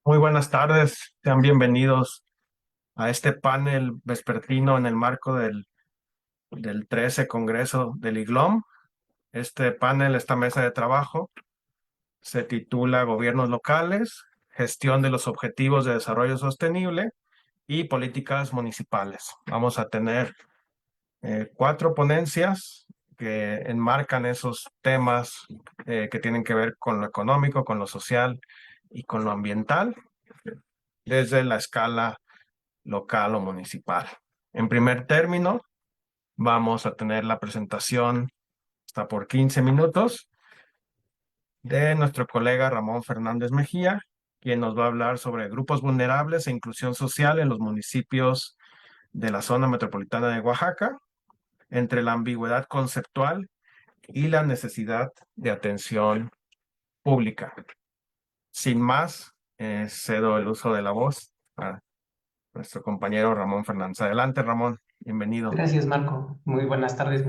Muy buenas tardes, sean bienvenidos a este panel vespertino en el marco del 13 Congreso del IGLOM. Este panel, esta mesa de trabajo, se titula Gobiernos locales, gestión de los objetivos de desarrollo sostenible y políticas municipales. Vamos a tener cuatro ponencias que enmarcan esos temas que tienen que ver con lo económico, con lo social y con lo ambiental, desde la escala local o municipal. En primer término, vamos a tener la presentación hasta por 15 minutos de nuestro colega Ramón Fernández Mejía, quien nos va a hablar sobre grupos vulnerables e inclusión social en los municipios de la zona metropolitana de Oaxaca, entre la ambigüedad conceptual y la necesidad de atención pública. Sin más, cedo el uso de la voz a nuestro compañero Ramón Fernández. Adelante, Ramón. Bienvenido. Gracias, Marco. Muy buenas tardes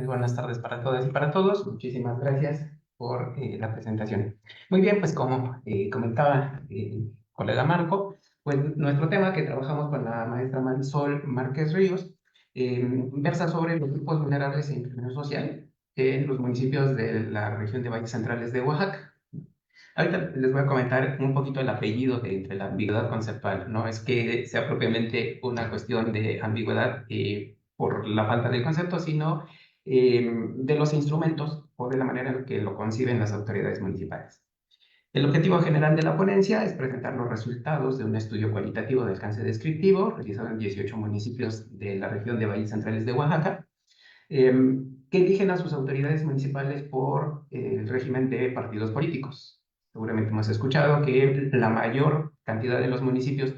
para todas y para todos. Muchísimas gracias por la presentación. Muy bien, pues como comentaba el colega Marco, pues nuestro tema que trabajamos con la maestra Marisol Márquez Ríos versa sobre los grupos vulnerables e inclusión social en los municipios de la región de Valles Centrales de Oaxaca. Ahorita les voy a comentar un poquito el apellido de entre la ambigüedad conceptual. No es que sea propiamente una cuestión de ambigüedad por la falta del concepto, sino de los instrumentos o de la manera en que lo conciben las autoridades municipales. El objetivo general de la ponencia es presentar los resultados de un estudio cualitativo de alcance descriptivo realizado en 18 municipios de la región de Valles Centrales de Oaxaca, que eligen a sus autoridades municipales por el régimen de partidos políticos. Seguramente hemos escuchado que la mayor cantidad de los municipios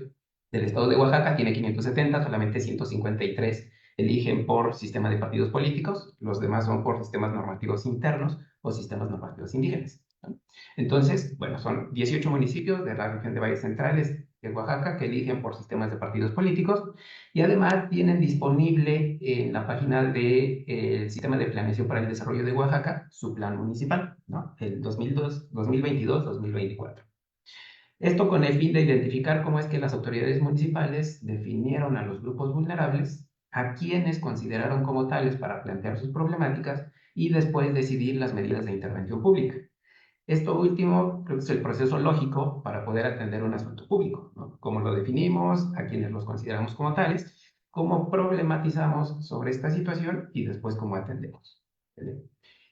del estado de Oaxaca tiene 570, solamente 153 eligen por sistema de partidos políticos, los demás son por sistemas normativos internos o sistemas normativos indígenas, ¿no? Entonces, bueno, son 18 municipios de la región de Valles Centrales de Oaxaca que eligen por sistemas de partidos políticos y además tienen disponible en la página del Sistema de Planeación para el Desarrollo de Oaxaca su plan municipal, ¿no? El 2022-2024. Esto con el fin de identificar cómo es que las autoridades municipales definieron a los grupos vulnerables, a quienes consideraron como tales para plantear sus problemáticas y después decidir las medidas de intervención pública. Esto último creo que es el proceso lógico para poder atender un asunto público, ¿no? Cómo lo definimos, a quienes los consideramos como tales, cómo problematizamos sobre esta situación y después cómo atendemos. ¿Vale?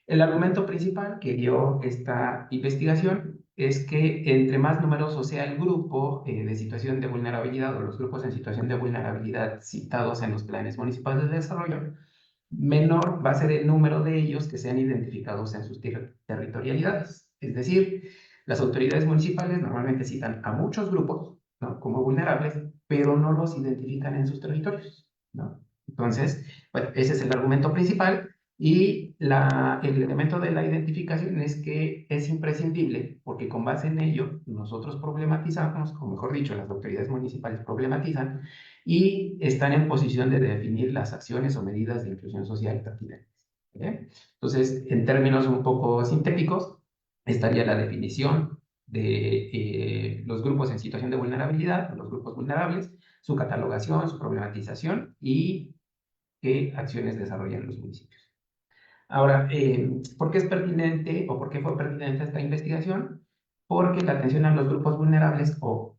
El argumento principal que dio esta investigación es que entre más numeroso sea el grupo de situación de vulnerabilidad o los grupos en situación de vulnerabilidad citados en los planes municipales de desarrollo, menor va a ser el número de ellos que sean identificados en sus territorialidades. Es decir, las autoridades municipales normalmente citan a muchos grupos, ¿no?, como vulnerables, pero no los identifican en sus territorios, ¿no? Entonces, bueno, ese es el argumento principal y el elemento de la identificación es que es imprescindible porque con base en ello nosotros problematizamos, o mejor dicho, las autoridades municipales problematizan y están en posición de definir las acciones o medidas de inclusión social pertinentes. ¿Eh? Entonces, en términos un poco sintéticos, estaría la definición de los grupos en situación de vulnerabilidad, los grupos vulnerables, su catalogación, su problematización y qué acciones desarrollan los municipios. Ahora, ¿por qué es pertinente o por qué fue pertinente esta investigación? Porque la atención a los grupos vulnerables o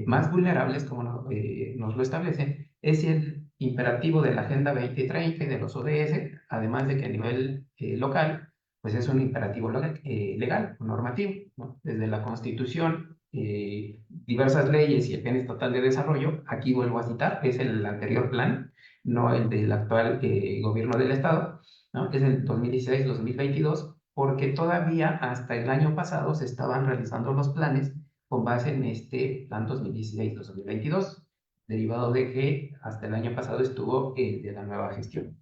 más vulnerables, como nos lo establece, es el imperativo de la Agenda 2030 y de los ODS, además de que a nivel local, pues es un imperativo legal, normativo, ¿no? Desde la Constitución, diversas leyes y el Plan Estatal de Desarrollo, aquí vuelvo a citar, es el anterior plan, no el del actual gobierno del Estado, ¿no? Es el 2016-2022, porque todavía hasta el año pasado se estaban realizando los planes con base en este plan 2016-2022, derivado de que hasta el año pasado estuvo el de la nueva gestión.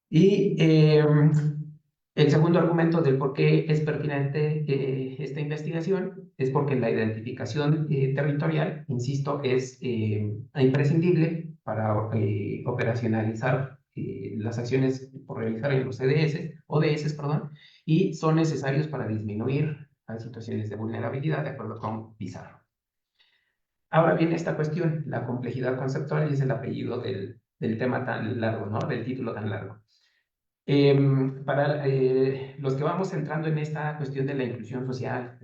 Y el segundo argumento del por qué es pertinente esta investigación es porque la identificación territorial, insisto, es imprescindible para operacionalizar las acciones por realizar en los ODS, perdón, y son necesarios para disminuir las situaciones de vulnerabilidad, de acuerdo con Pizarro. Ahora viene esta cuestión, la complejidad conceptual, y es el apellido del tema tan largo, ¿no? Del título tan largo. Para los que vamos entrando en esta cuestión de la inclusión social,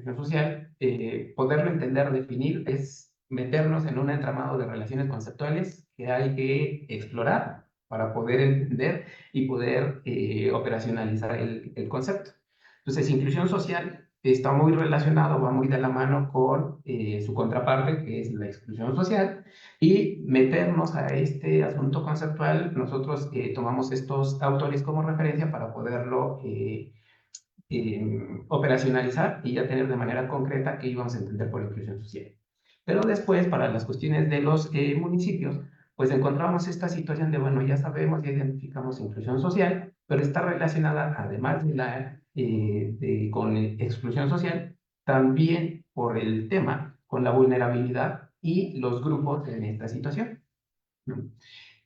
poderlo entender, definir, es meternos en un entramado de relaciones conceptuales que hay que explorar para poder entender y poder operacionalizar el concepto. Entonces, inclusión social está muy relacionado, va muy de la mano con su contraparte, que es la exclusión social, y meternos a este asunto conceptual. Nosotros tomamos estos autores como referencia para poderlo operacionalizar y ya tener de manera concreta qué íbamos a entender por inclusión social. Pero después, para las cuestiones de los municipios, pues encontramos esta situación de, bueno, ya sabemos, ya identificamos inclusión social, pero está relacionada, además de con exclusión social, también por el tema, con la vulnerabilidad y los grupos en esta situación.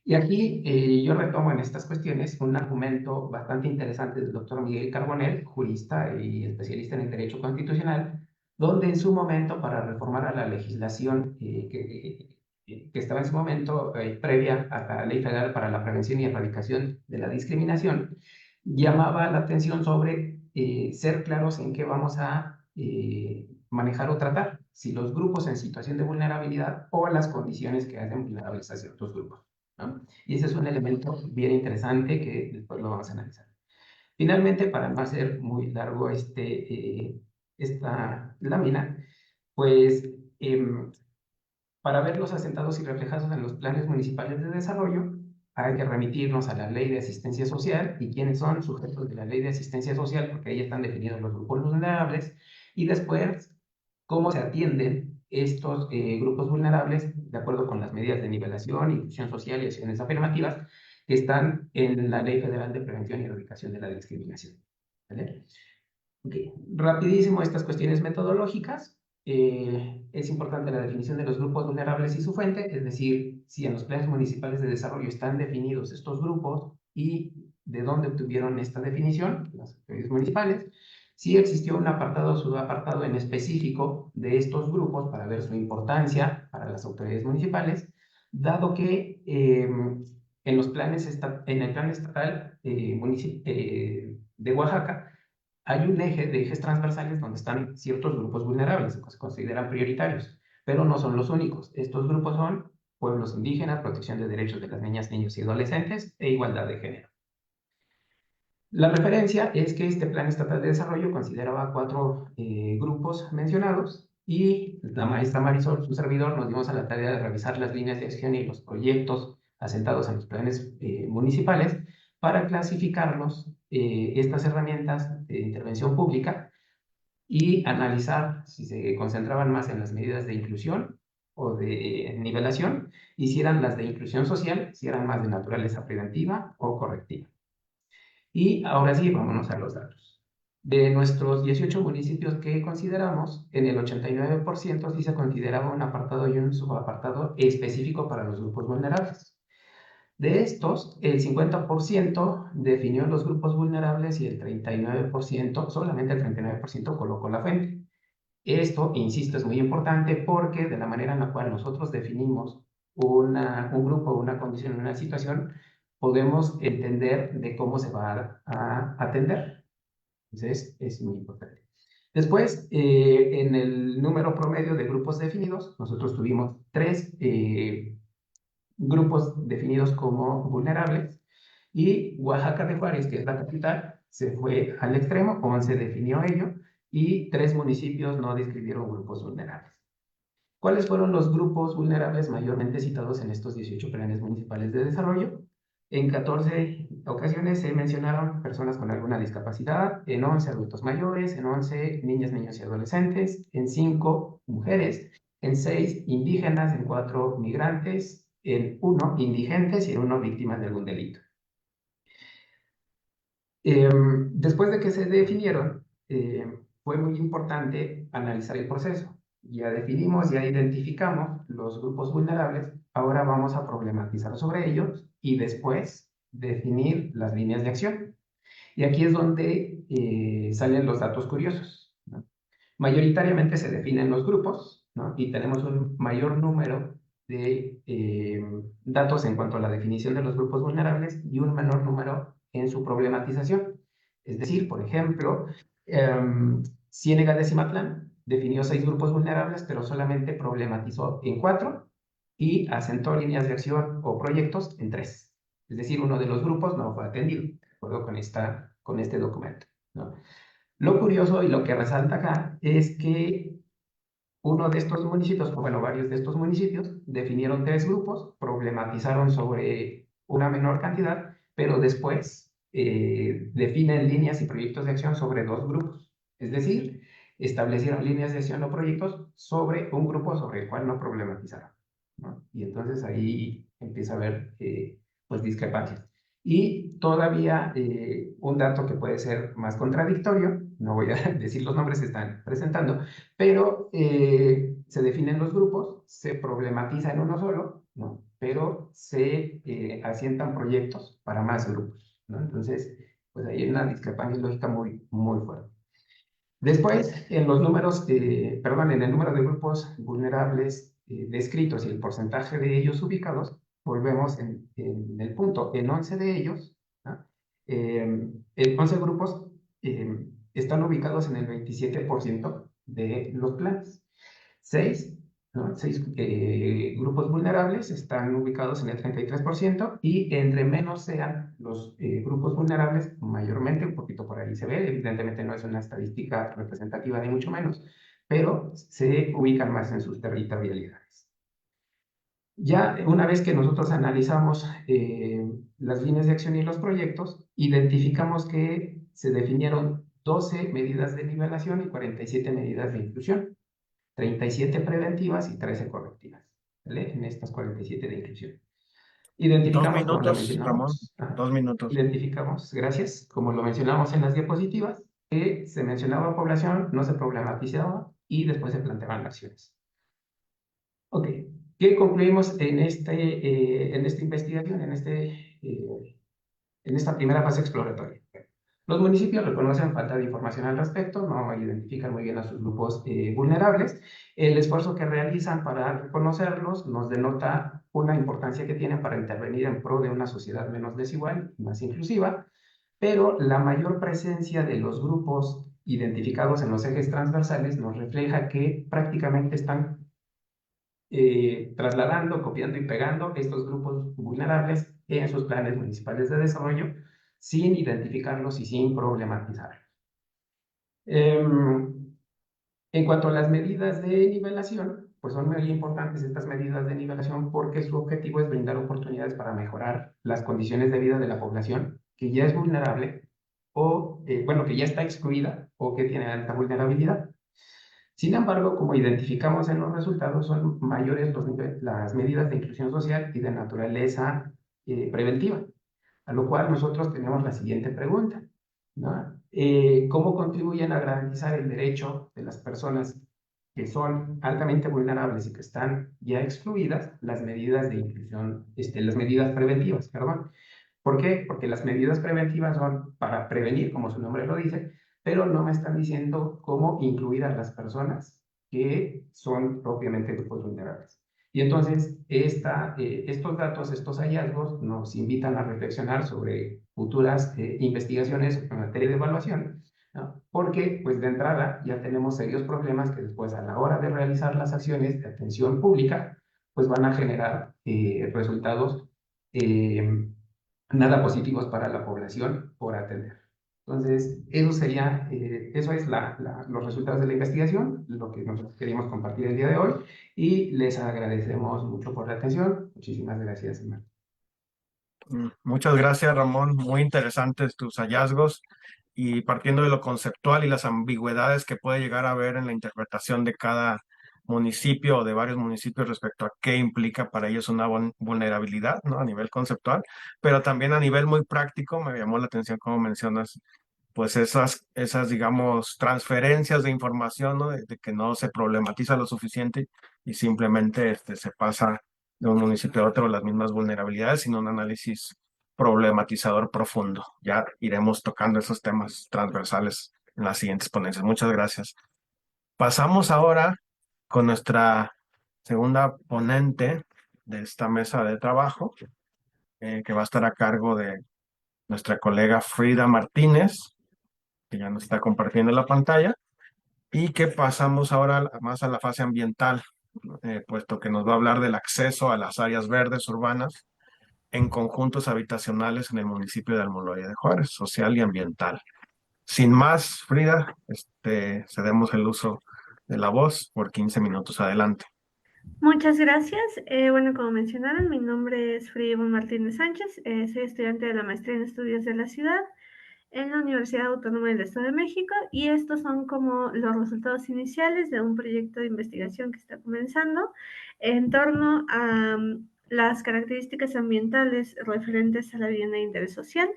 Y aquí yo retomo en estas cuestiones un argumento bastante interesante del doctor Miguel Carbonell, jurista y especialista en el derecho constitucional, donde en su momento, para reformar a la legislación que estaba en su momento previa a la Ley Federal para la Prevención y Erradicación de la Discriminación, llamaba la atención sobre ser claros en qué vamos a manejar o tratar, si los grupos en situación de vulnerabilidad o las condiciones que hacen vulnerables a ciertos grupos, ¿no? Y ese es un elemento bien interesante que después lo vamos a analizar. Finalmente, para no hacer muy largo esta lámina, pues para verlos asentados y reflejados en los planes municipales de desarrollo, hay que remitirnos a la ley de asistencia social y quiénes son sujetos de la ley de asistencia social, porque ahí están definidos los grupos vulnerables, y después cómo se atienden estos grupos vulnerables de acuerdo con las medidas de nivelación, inclusión social y acciones afirmativas que están en la Ley Federal de Prevención y Erradicación de la Discriminación. ¿Vale? Okay. Rapidísimo estas cuestiones metodológicas. Es importante la definición de los grupos vulnerables y su fuente, es decir, si en los planes municipales de desarrollo están definidos estos grupos y de dónde obtuvieron esta definición, las autoridades municipales, si existió un apartado o subapartado en específico de estos grupos para ver su importancia para las autoridades municipales, dado que en los planes en el plan estatal de Oaxaca hay un eje de ejes transversales donde están ciertos grupos vulnerables que se consideran prioritarios, pero no son los únicos. Estos grupos son pueblos indígenas, protección de derechos de las niñas, niños y adolescentes e igualdad de género. La referencia es que este Plan Estatal de Desarrollo consideraba 4 grupos mencionados y la maestra Marisol, su servidor, nos dimos a la tarea de revisar las líneas de acción y los proyectos asentados en los planes municipales para clasificarlos, estas herramientas de intervención pública, y analizar si se concentraban más en las medidas de inclusión o de nivelación, y si eran las de inclusión social, si eran más de naturaleza preventiva o correctiva. Y ahora sí, vámonos a los datos. De nuestros 18 municipios que consideramos, en el 89% sí se consideraba un apartado y un subapartado específico para los grupos vulnerables. De estos, el 50% definió los grupos vulnerables y el 39%, solamente el 39% colocó la fuente. Esto, insisto, es muy importante porque de la manera en la cual nosotros definimos un grupo, una condición, una situación, podemos entender de cómo se va a atender. Entonces, es muy importante. Después, en el número promedio de grupos definidos, nosotros tuvimos 3 grupos definidos como vulnerables, y Oaxaca de Juárez, que es la capital, se fue al extremo, 11 definió ello, y 3 municipios no describieron grupos vulnerables. ¿Cuáles fueron los grupos vulnerables mayormente citados en estos 18 planes municipales de desarrollo? En 14 ocasiones se mencionaron personas con alguna discapacidad, en 11 adultos mayores, en 11 niñas, niños y adolescentes, en 5 mujeres, en 6 indígenas, en 4 migrantes, en 1 indigentes y en 1 víctimas de algún delito. Después de que se definieron, fue muy importante analizar el proceso. Ya definimos, ya identificamos los grupos vulnerables, ahora vamos a problematizar sobre ellos y después definir las líneas de acción. Y aquí es donde salen los datos curiosos, ¿no? Mayoritariamente se definen los grupos, ¿no? Y tenemos un mayor número de datos en cuanto a la definición de los grupos vulnerables y un menor número en su problematización. Es decir, por ejemplo, Ciénega de Cimatlán definió 6 grupos vulnerables, pero solamente problematizó en 4 y asentó líneas de acción o proyectos en 3. Es decir, uno de los grupos no fue atendido, de acuerdo con este documento, ¿no? Lo curioso y lo que resalta acá es que uno de estos municipios, o bueno, varios de estos municipios, definieron 3 grupos, problematizaron sobre una menor cantidad, pero después definen líneas y proyectos de acción sobre 2 grupos. Es decir, establecieron líneas de acción o proyectos sobre un grupo sobre el cual no problematizaron, ¿no? Y entonces ahí empieza a haber pues discrepancias. Y todavía un dato que puede ser más contradictorio, no voy a decir los nombres que están presentando, pero se definen los grupos, se problematiza en uno solo, ¿no? Pero se asientan proyectos para más grupos, ¿no? Entonces, pues ahí hay una discrepancia lógica muy, muy fuerte. Después, en los números, perdón, en el número de grupos vulnerables descritos y el porcentaje de ellos ubicados, volvemos en el punto, en 11 de ellos, ¿no? En 11 grupos están ubicados en el 27% de los planes. 6, ¿no? 6 grupos vulnerables están ubicados en el 33% y entre menos sean los grupos vulnerables, mayormente, un poquito por ahí se ve, evidentemente no es una estadística representativa ni mucho menos, pero se ubican más en sus territorialidades. Ya una vez que nosotros analizamos las líneas de acción y los proyectos, identificamos que se definieron 12 medidas de nivelación y 47 medidas de inclusión. 37 preventivas y 13 correctivas, ¿vale? En estas 47 de inclusión. Dos Identificamos, como lo minutos, Ramón, mencionamos, 2 minutos. identificamos, gracias, como lo mencionamos en las diapositivas, que se mencionaba población, no se problematizaba y después se planteaban acciones. Ok, ¿qué concluimos en esta investigación, en esta primera fase exploratoria? Los municipios reconocen falta de información al respecto, no identifican muy bien a sus grupos vulnerables. El esfuerzo que realizan para reconocerlos nos denota una importancia que tienen para intervenir en pro de una sociedad menos desigual y más inclusiva, pero la mayor presencia de los grupos identificados en los ejes transversales nos refleja que prácticamente están trasladando, copiando y pegando estos grupos vulnerables en sus planes municipales de desarrollo sin identificarlos y sin problematizarlos. En cuanto a las medidas de nivelación, pues son muy importantes estas medidas de nivelación porque su objetivo es brindar oportunidades para mejorar las condiciones de vida de la población que ya es vulnerable o, bueno, que ya está excluida o que tiene alta vulnerabilidad. Sin embargo, como identificamos en los resultados, son mayores las medidas de inclusión social y de naturaleza preventiva, a lo cual nosotros tenemos la siguiente pregunta, ¿no? ¿Cómo contribuyen a garantizar el derecho de las personas que son altamente vulnerables y que están ya excluidas las medidas de inclusión, las medidas preventivas, perdón? ¿Por qué? Porque las medidas preventivas son para prevenir, como su nombre lo dice, pero no me están diciendo cómo incluir a las personas que son propiamente grupos vulnerables. Y entonces, estos datos, estos hallazgos nos invitan a reflexionar sobre futuras investigaciones en materia de evaluación, ¿no? Porque, pues de entrada, ya tenemos serios problemas que después, a la hora de realizar las acciones de atención pública, pues van a generar resultados nada positivos para la población por atender. Entonces, eso sería, eso es los resultados de la investigación, lo que nosotros queríamos compartir el día de hoy, y les agradecemos mucho por la atención. Muchísimas gracias, Marta. Muchas gracias, Ramón. Muy interesantes tus hallazgos y partiendo de lo conceptual y las ambigüedades que puede llegar a haber en la interpretación de cada municipio o de varios municipios respecto a qué implica para ellos una vulnerabilidad, ¿no? A nivel conceptual, pero también a nivel muy práctico, me llamó la atención como mencionas, pues digamos, transferencias de información, ¿no? De que no se problematiza lo suficiente y simplemente se pasa de un municipio a otro las mismas vulnerabilidades, sino un análisis problematizador profundo. Ya iremos tocando esos temas transversales en las siguientes ponencias. Muchas gracias. Pasamos ahora con nuestra segunda ponente de esta mesa de trabajo, que va a estar a cargo de nuestra colega Frida Martínez, que ya nos está compartiendo la pantalla, y que pasamos ahora más a la fase ambiental, puesto que nos va a hablar del acceso a las áreas verdes urbanas en conjuntos habitacionales en el municipio de Almoloya de Juárez, social y ambiental. Sin más, Frida, cedemos el uso de la voz por 15 minutos adelante. Muchas gracias. Bueno, como mencionaron, mi nombre es Frida Ivonne Martínez Sánchez. Soy estudiante de la maestría en estudios de la ciudad en la Universidad Autónoma del Estado de México, y estos son como los resultados iniciales de un proyecto de investigación que está comenzando en torno a las características ambientales referentes a la vivienda de interés social.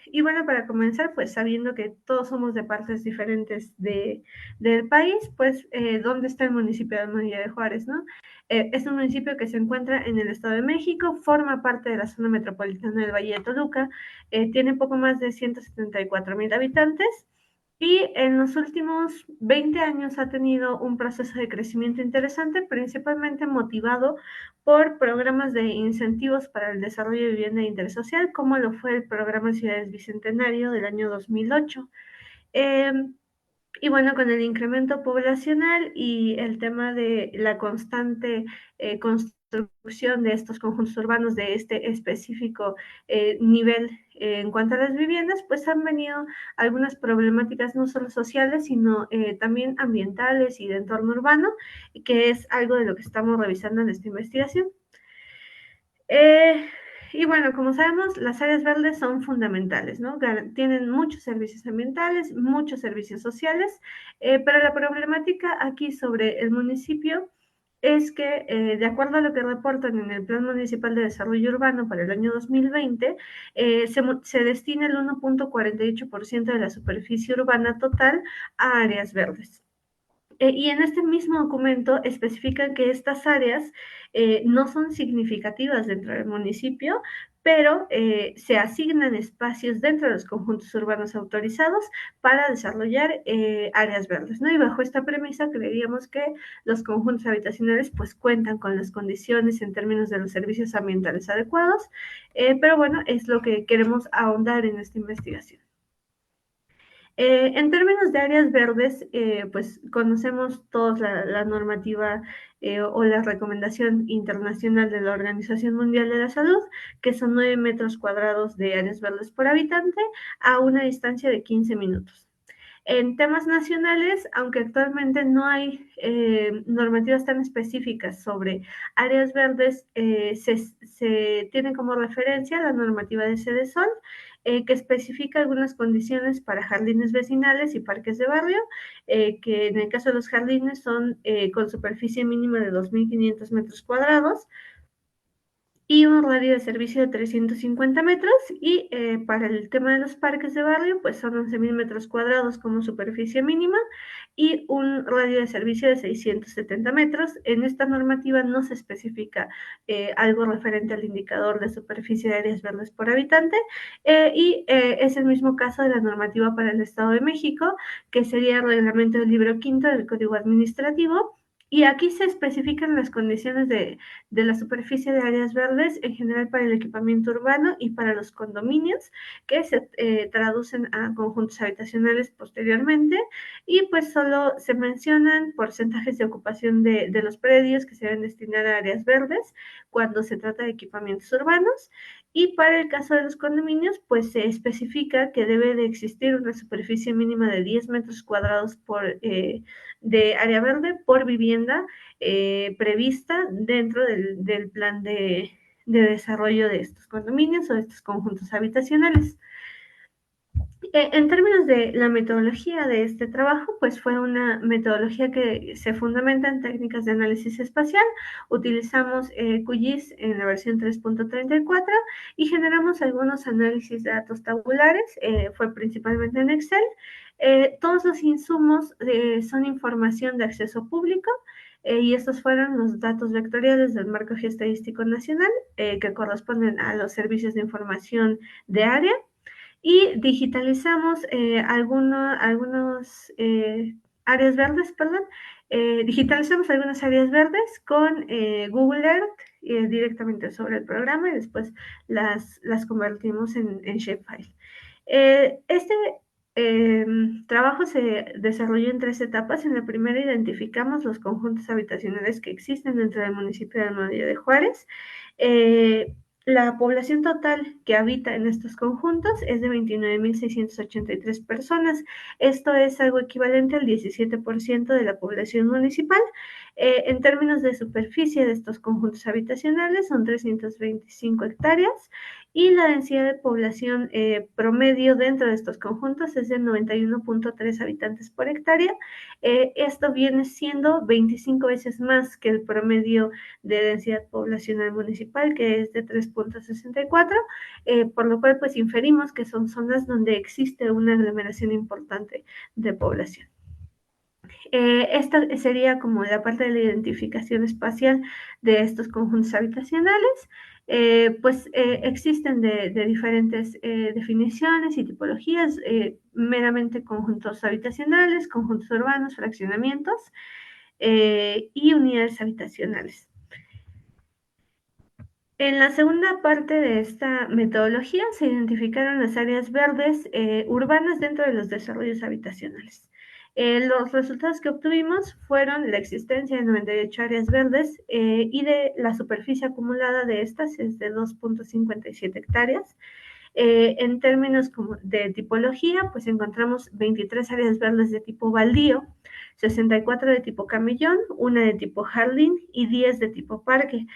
Y bueno, para comenzar, pues sabiendo que todos somos de partes diferentes del país, pues ¿dónde está el municipio de Almoloya de Juárez, no? Es un municipio que se encuentra en el Estado de México, forma parte de la zona metropolitana del Valle de Toluca, tiene poco más de 174,000 habitantes, y en los últimos 20 años ha tenido un proceso de crecimiento interesante, principalmente motivado por programas de incentivos para el desarrollo de vivienda de interés social, como lo fue el programa Ciudades Bicentenario del año 2008. Eh, y bueno, con el incremento poblacional y el tema de la constante construcción de estos conjuntos urbanos de este específico nivel en cuanto a las viviendas, pues han venido algunas problemáticas no solo sociales, sino también ambientales y de entorno urbano, que es algo de lo que estamos revisando en esta investigación. Eh, y bueno, como sabemos, las áreas verdes son fundamentales, ¿no? Tienen muchos servicios ambientales, muchos servicios sociales, pero la problemática aquí sobre el municipio es que, de acuerdo a lo que reportan en el Plan Municipal de Desarrollo Urbano para el año 2020, se destina el 1,48% de la superficie urbana total a áreas verdes. Y en este mismo documento especifican que estas áreas no son significativas dentro del municipio, pero se asignan espacios dentro de los conjuntos urbanos autorizados para desarrollar áreas verdes, ¿no? Y bajo esta premisa creeríamos que los conjuntos habitacionales pues cuentan con las condiciones en términos de los servicios ambientales adecuados, pero bueno, es lo que queremos ahondar en esta investigación. En términos de áreas verdes, pues conocemos todos la normativa o la recomendación internacional de la Organización Mundial de la Salud, que son 9 metros cuadrados de áreas verdes por habitante a una distancia de 15 minutos. En temas nacionales, aunque actualmente no hay normativas tan específicas sobre áreas verdes, se tiene como referencia la normativa de Sedesol, que especifica algunas condiciones para jardines vecinales y parques de barrio, que en el caso de los jardines son con superficie mínima de 2.500 metros cuadrados, y un radio de servicio de 350 metros, y para el tema de los parques de barrio, pues son 11,000 metros cuadrados como superficie mínima y un radio de servicio de 670 metros. En esta normativa no se especifica algo referente al indicador de superficie de áreas verdes por habitante, y es el mismo caso de la normativa para el Estado de México, que sería el reglamento del libro quinto del Código Administrativo, y aquí se especifican las condiciones de la superficie de áreas verdes en general para el equipamiento urbano y para los condominios, que se traducen a conjuntos habitacionales posteriormente, y pues solo se mencionan porcentajes de ocupación de los predios que se deben destinar a áreas verdes cuando se trata de equipamientos urbanos. Y para el caso de los condominios, pues se especifica que debe de existir una superficie mínima de 10 metros cuadrados de área verde por vivienda prevista dentro del plan de desarrollo de estos condominios o de estos conjuntos habitacionales. En términos de la metodología de este trabajo, pues fue una metodología que se fundamenta en técnicas de análisis espacial. Utilizamos QGIS en la versión 3.34 y generamos algunos análisis de datos tabulares, fue principalmente en Excel. Todos los insumos son información de acceso público, y estos fueron los datos vectoriales del Marco Geoestadístico Nacional, que corresponden a los servicios de información de área, y digitalizamos algunos áreas verdes, perdón, digitalizamos algunas áreas verdes con Google Earth directamente sobre el programa y después las convertimos en shapefile. Este trabajo se desarrolló en 3 etapas. En la primera identificamos los conjuntos habitacionales que existen dentro del municipio de Almadía de Juárez. La población total que habita en estos conjuntos es de 29,683 personas. Esto es algo equivalente al 17% de la población municipal. En términos de superficie de estos conjuntos habitacionales son 325 hectáreas y la densidad de población promedio dentro de estos conjuntos es de 91.3 habitantes por hectárea. Esto viene siendo 25 veces más que el promedio de densidad poblacional municipal, que es de 3.64, por lo cual pues inferimos que son zonas donde existe una aglomeración importante de población. Esta sería como la parte de la identificación espacial de estos conjuntos habitacionales. Existen de diferentes definiciones y tipologías, meramente conjuntos habitacionales, conjuntos urbanos, fraccionamientos y unidades habitacionales. En la segunda parte de esta metodología se identificaron las áreas verdes urbanas dentro de los desarrollos habitacionales. Los resultados que obtuvimos fueron la existencia de 98 áreas verdes y de la superficie acumulada de estas es de 2.57 hectáreas. En términos como de tipología, pues encontramos 23 áreas verdes de tipo baldío, 64 de tipo camellón, una de tipo jardín y 10 de tipo parque.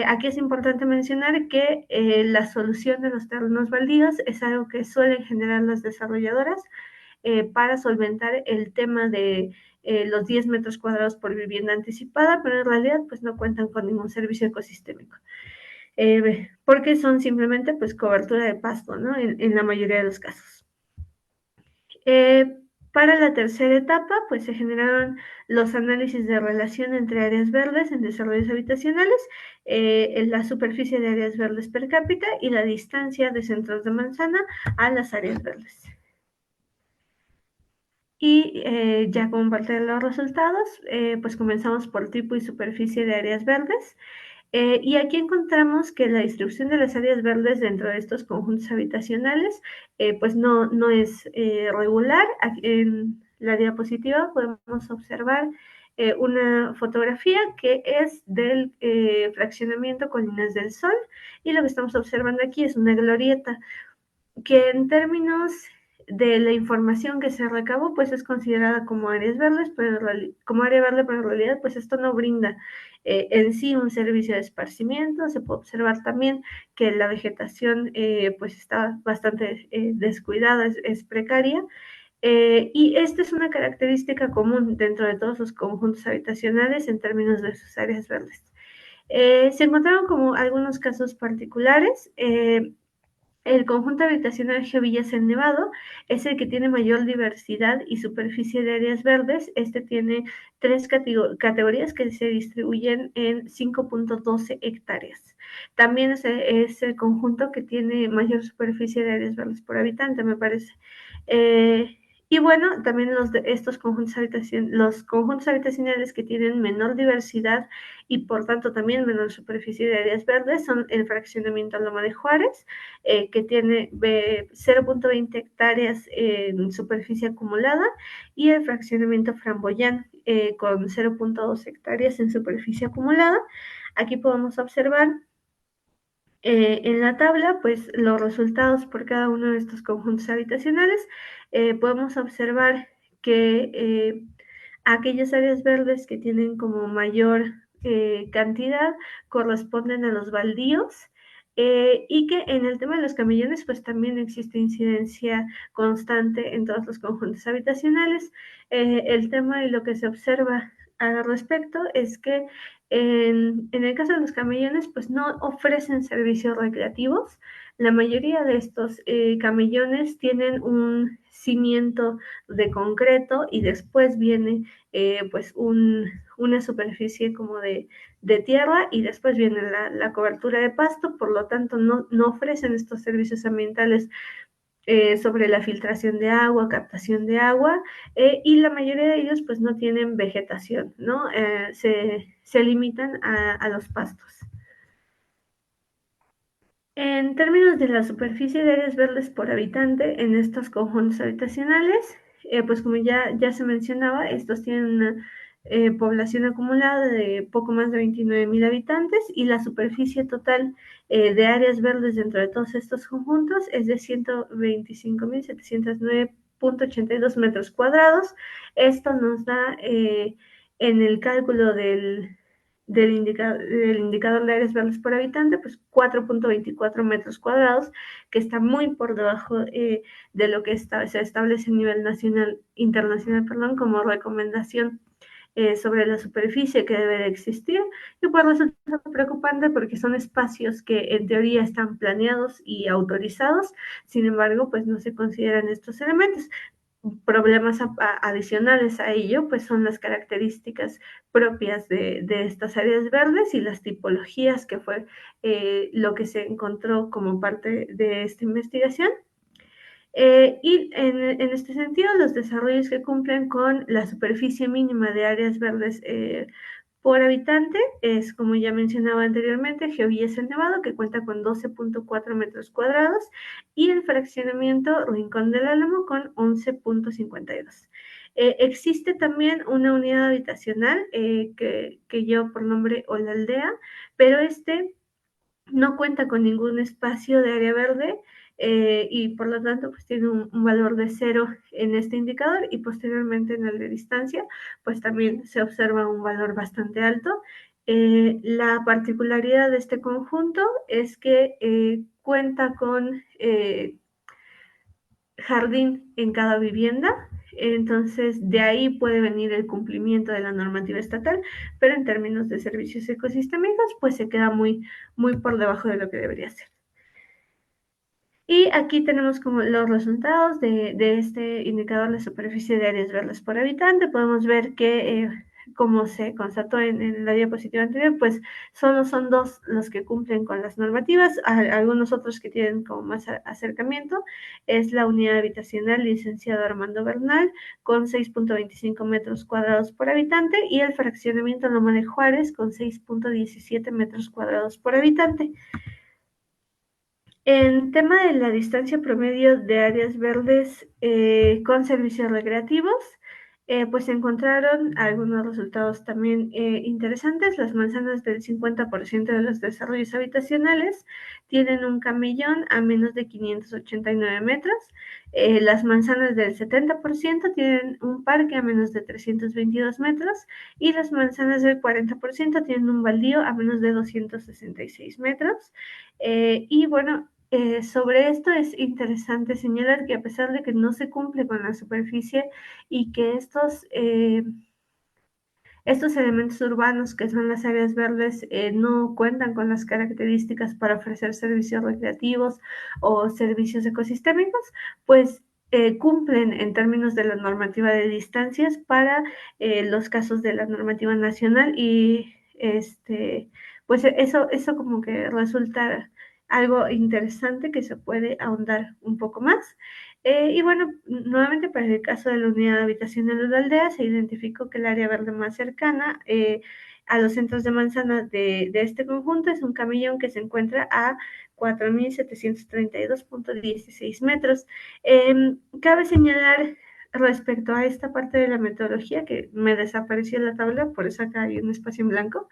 Aquí es importante mencionar que la solución de los terrenos baldíos es algo que suelen generar las desarrolladoras para solventar el tema de los 10 metros cuadrados por vivienda anticipada, pero en realidad pues no cuentan con ningún servicio ecosistémico. Porque son simplemente pues cobertura de pasto, ¿no? En la mayoría de los casos. Para la tercera etapa, pues se generaron los análisis de relación entre áreas verdes en desarrollos habitacionales, la superficie de áreas verdes per cápita y la distancia de centros de manzana a las áreas verdes. Y ya como parte de los resultados, pues comenzamos por tipo y superficie de áreas verdes. Y aquí encontramos que la distribución de las áreas verdes dentro de estos conjuntos habitacionales pues no es regular. Aquí en la diapositiva podemos observar una fotografía que es del fraccionamiento Colinas del Sol y lo que estamos observando aquí es una glorieta que en términos de la información que se recabó, pues es considerada como áreas verdes, pero como área verde, pero en realidad, pues esto no brinda en sí un servicio de esparcimiento. Se puede observar también que la vegetación pues está bastante descuidada, es precaria. Y esta es una característica común dentro de todos los conjuntos habitacionales en términos de sus áreas verdes. Se encontraron como algunos casos particulares. El conjunto habitacional Geovillas El Nevado es el que tiene mayor diversidad y superficie de áreas verdes. Este tiene 3 categorías que se distribuyen en 5.12 hectáreas. También es el conjunto que tiene mayor superficie de áreas verdes por habitante, me parece. Y bueno, también los conjuntos habitacionales que tienen menor diversidad y por tanto también menor superficie de áreas verdes son el fraccionamiento Loma de Juárez, que tiene 0.20 hectáreas en superficie acumulada, y el fraccionamiento Framboyán con 0.2 hectáreas en superficie acumulada. Aquí podemos observar en la tabla, pues los resultados por cada uno de estos conjuntos habitacionales. Podemos observar que aquellas áreas verdes que tienen como mayor cantidad corresponden a los baldíos. Y que en el tema de los camellones, pues también existe incidencia constante en todos los conjuntos habitacionales. El tema y lo que se observa al respecto es que en el caso de los camellones, pues no ofrecen servicios recreativos. La mayoría de estos camellones tienen un cimiento de concreto y después viene pues una superficie como de tierra y después viene la cobertura de pasto, por lo tanto no ofrecen estos servicios ambientales sobre la filtración de agua, captación de agua, y la mayoría de ellos pues no tienen vegetación, ¿no? Se limitan a los pastos. En términos de la superficie de áreas verdes por habitante en estos conjuntos habitacionales, pues como ya se mencionaba, estos tienen una población acumulada de poco más de 29,000 habitantes y la superficie total de áreas verdes dentro de todos estos conjuntos es de 125,709,82 metros cuadrados. Esto nos da en el cálculo del indicador de áreas verdes por habitante, pues 4,24 metros cuadrados, que está muy por debajo de lo que se establece a nivel internacional, como recomendación sobre la superficie que debe de existir, y pues resulta preocupante porque son espacios que en teoría están planeados y autorizados, sin embargo, pues no se consideran estos elementos. Problemas adicionales a ello, pues son las características propias de estas áreas verdes y las tipologías, que fue lo que se encontró como parte de esta investigación. Y en este sentido, los desarrollos que cumplen con la superficie mínima de áreas verdes por habitante es, como ya mencionaba anteriormente, Geovías El Nevado, que cuenta con 12,4 metros cuadrados, y el fraccionamiento Rincón del Álamo con 11,52. Existe también una unidad habitacional que lleva por nombre Ola Aldea, pero no cuenta con ningún espacio de área verde y por lo tanto pues tiene un valor de 0 en este indicador, y posteriormente en el de distancia pues también se observa un valor bastante alto. La particularidad de este conjunto es que cuenta con jardín en cada vivienda, entonces de ahí puede venir el cumplimiento de la normativa estatal, pero en términos de servicios ecosistémicos pues se queda muy por debajo de lo que debería ser. Y aquí tenemos como los resultados de este indicador de superficie de áreas verdes por habitante. Podemos ver que, como se constató en la diapositiva anterior, pues solo son 2 los que cumplen con las normativas. Algunos otros que tienen como más acercamiento es la unidad habitacional Licenciado Armando Bernal, con 6,25 metros cuadrados por habitante, y el fraccionamiento Loma de Juárez, con 6,17 metros cuadrados por habitante. En tema de la distancia promedio de áreas verdes con servicios recreativos, pues se encontraron algunos resultados también interesantes. Las manzanas del 50% de los desarrollos habitacionales tienen un camellón a menos de 589 metros. Las manzanas del 70% tienen un parque a menos de 322 metros, y las manzanas del 40% tienen un baldío a menos de 266 metros. Y bueno, sobre esto es interesante señalar que a pesar de que no se cumple con la superficie y que estos elementos urbanos, que son las áreas verdes, no cuentan con las características para ofrecer servicios recreativos o servicios ecosistémicos, pues cumplen en términos de la normativa de distancias para los casos de la normativa nacional, y pues eso como que resulta algo interesante que se puede ahondar un poco más. Y bueno, nuevamente para el caso de la unidad habitacional de la aldea, se identificó que el área verde más cercana a los centros de manzana de este conjunto es un camellón que se encuentra a 4,732,16 metros. Cabe señalar respecto a esta parte de la metodología, que me desapareció la tabla, por eso acá hay un espacio en blanco.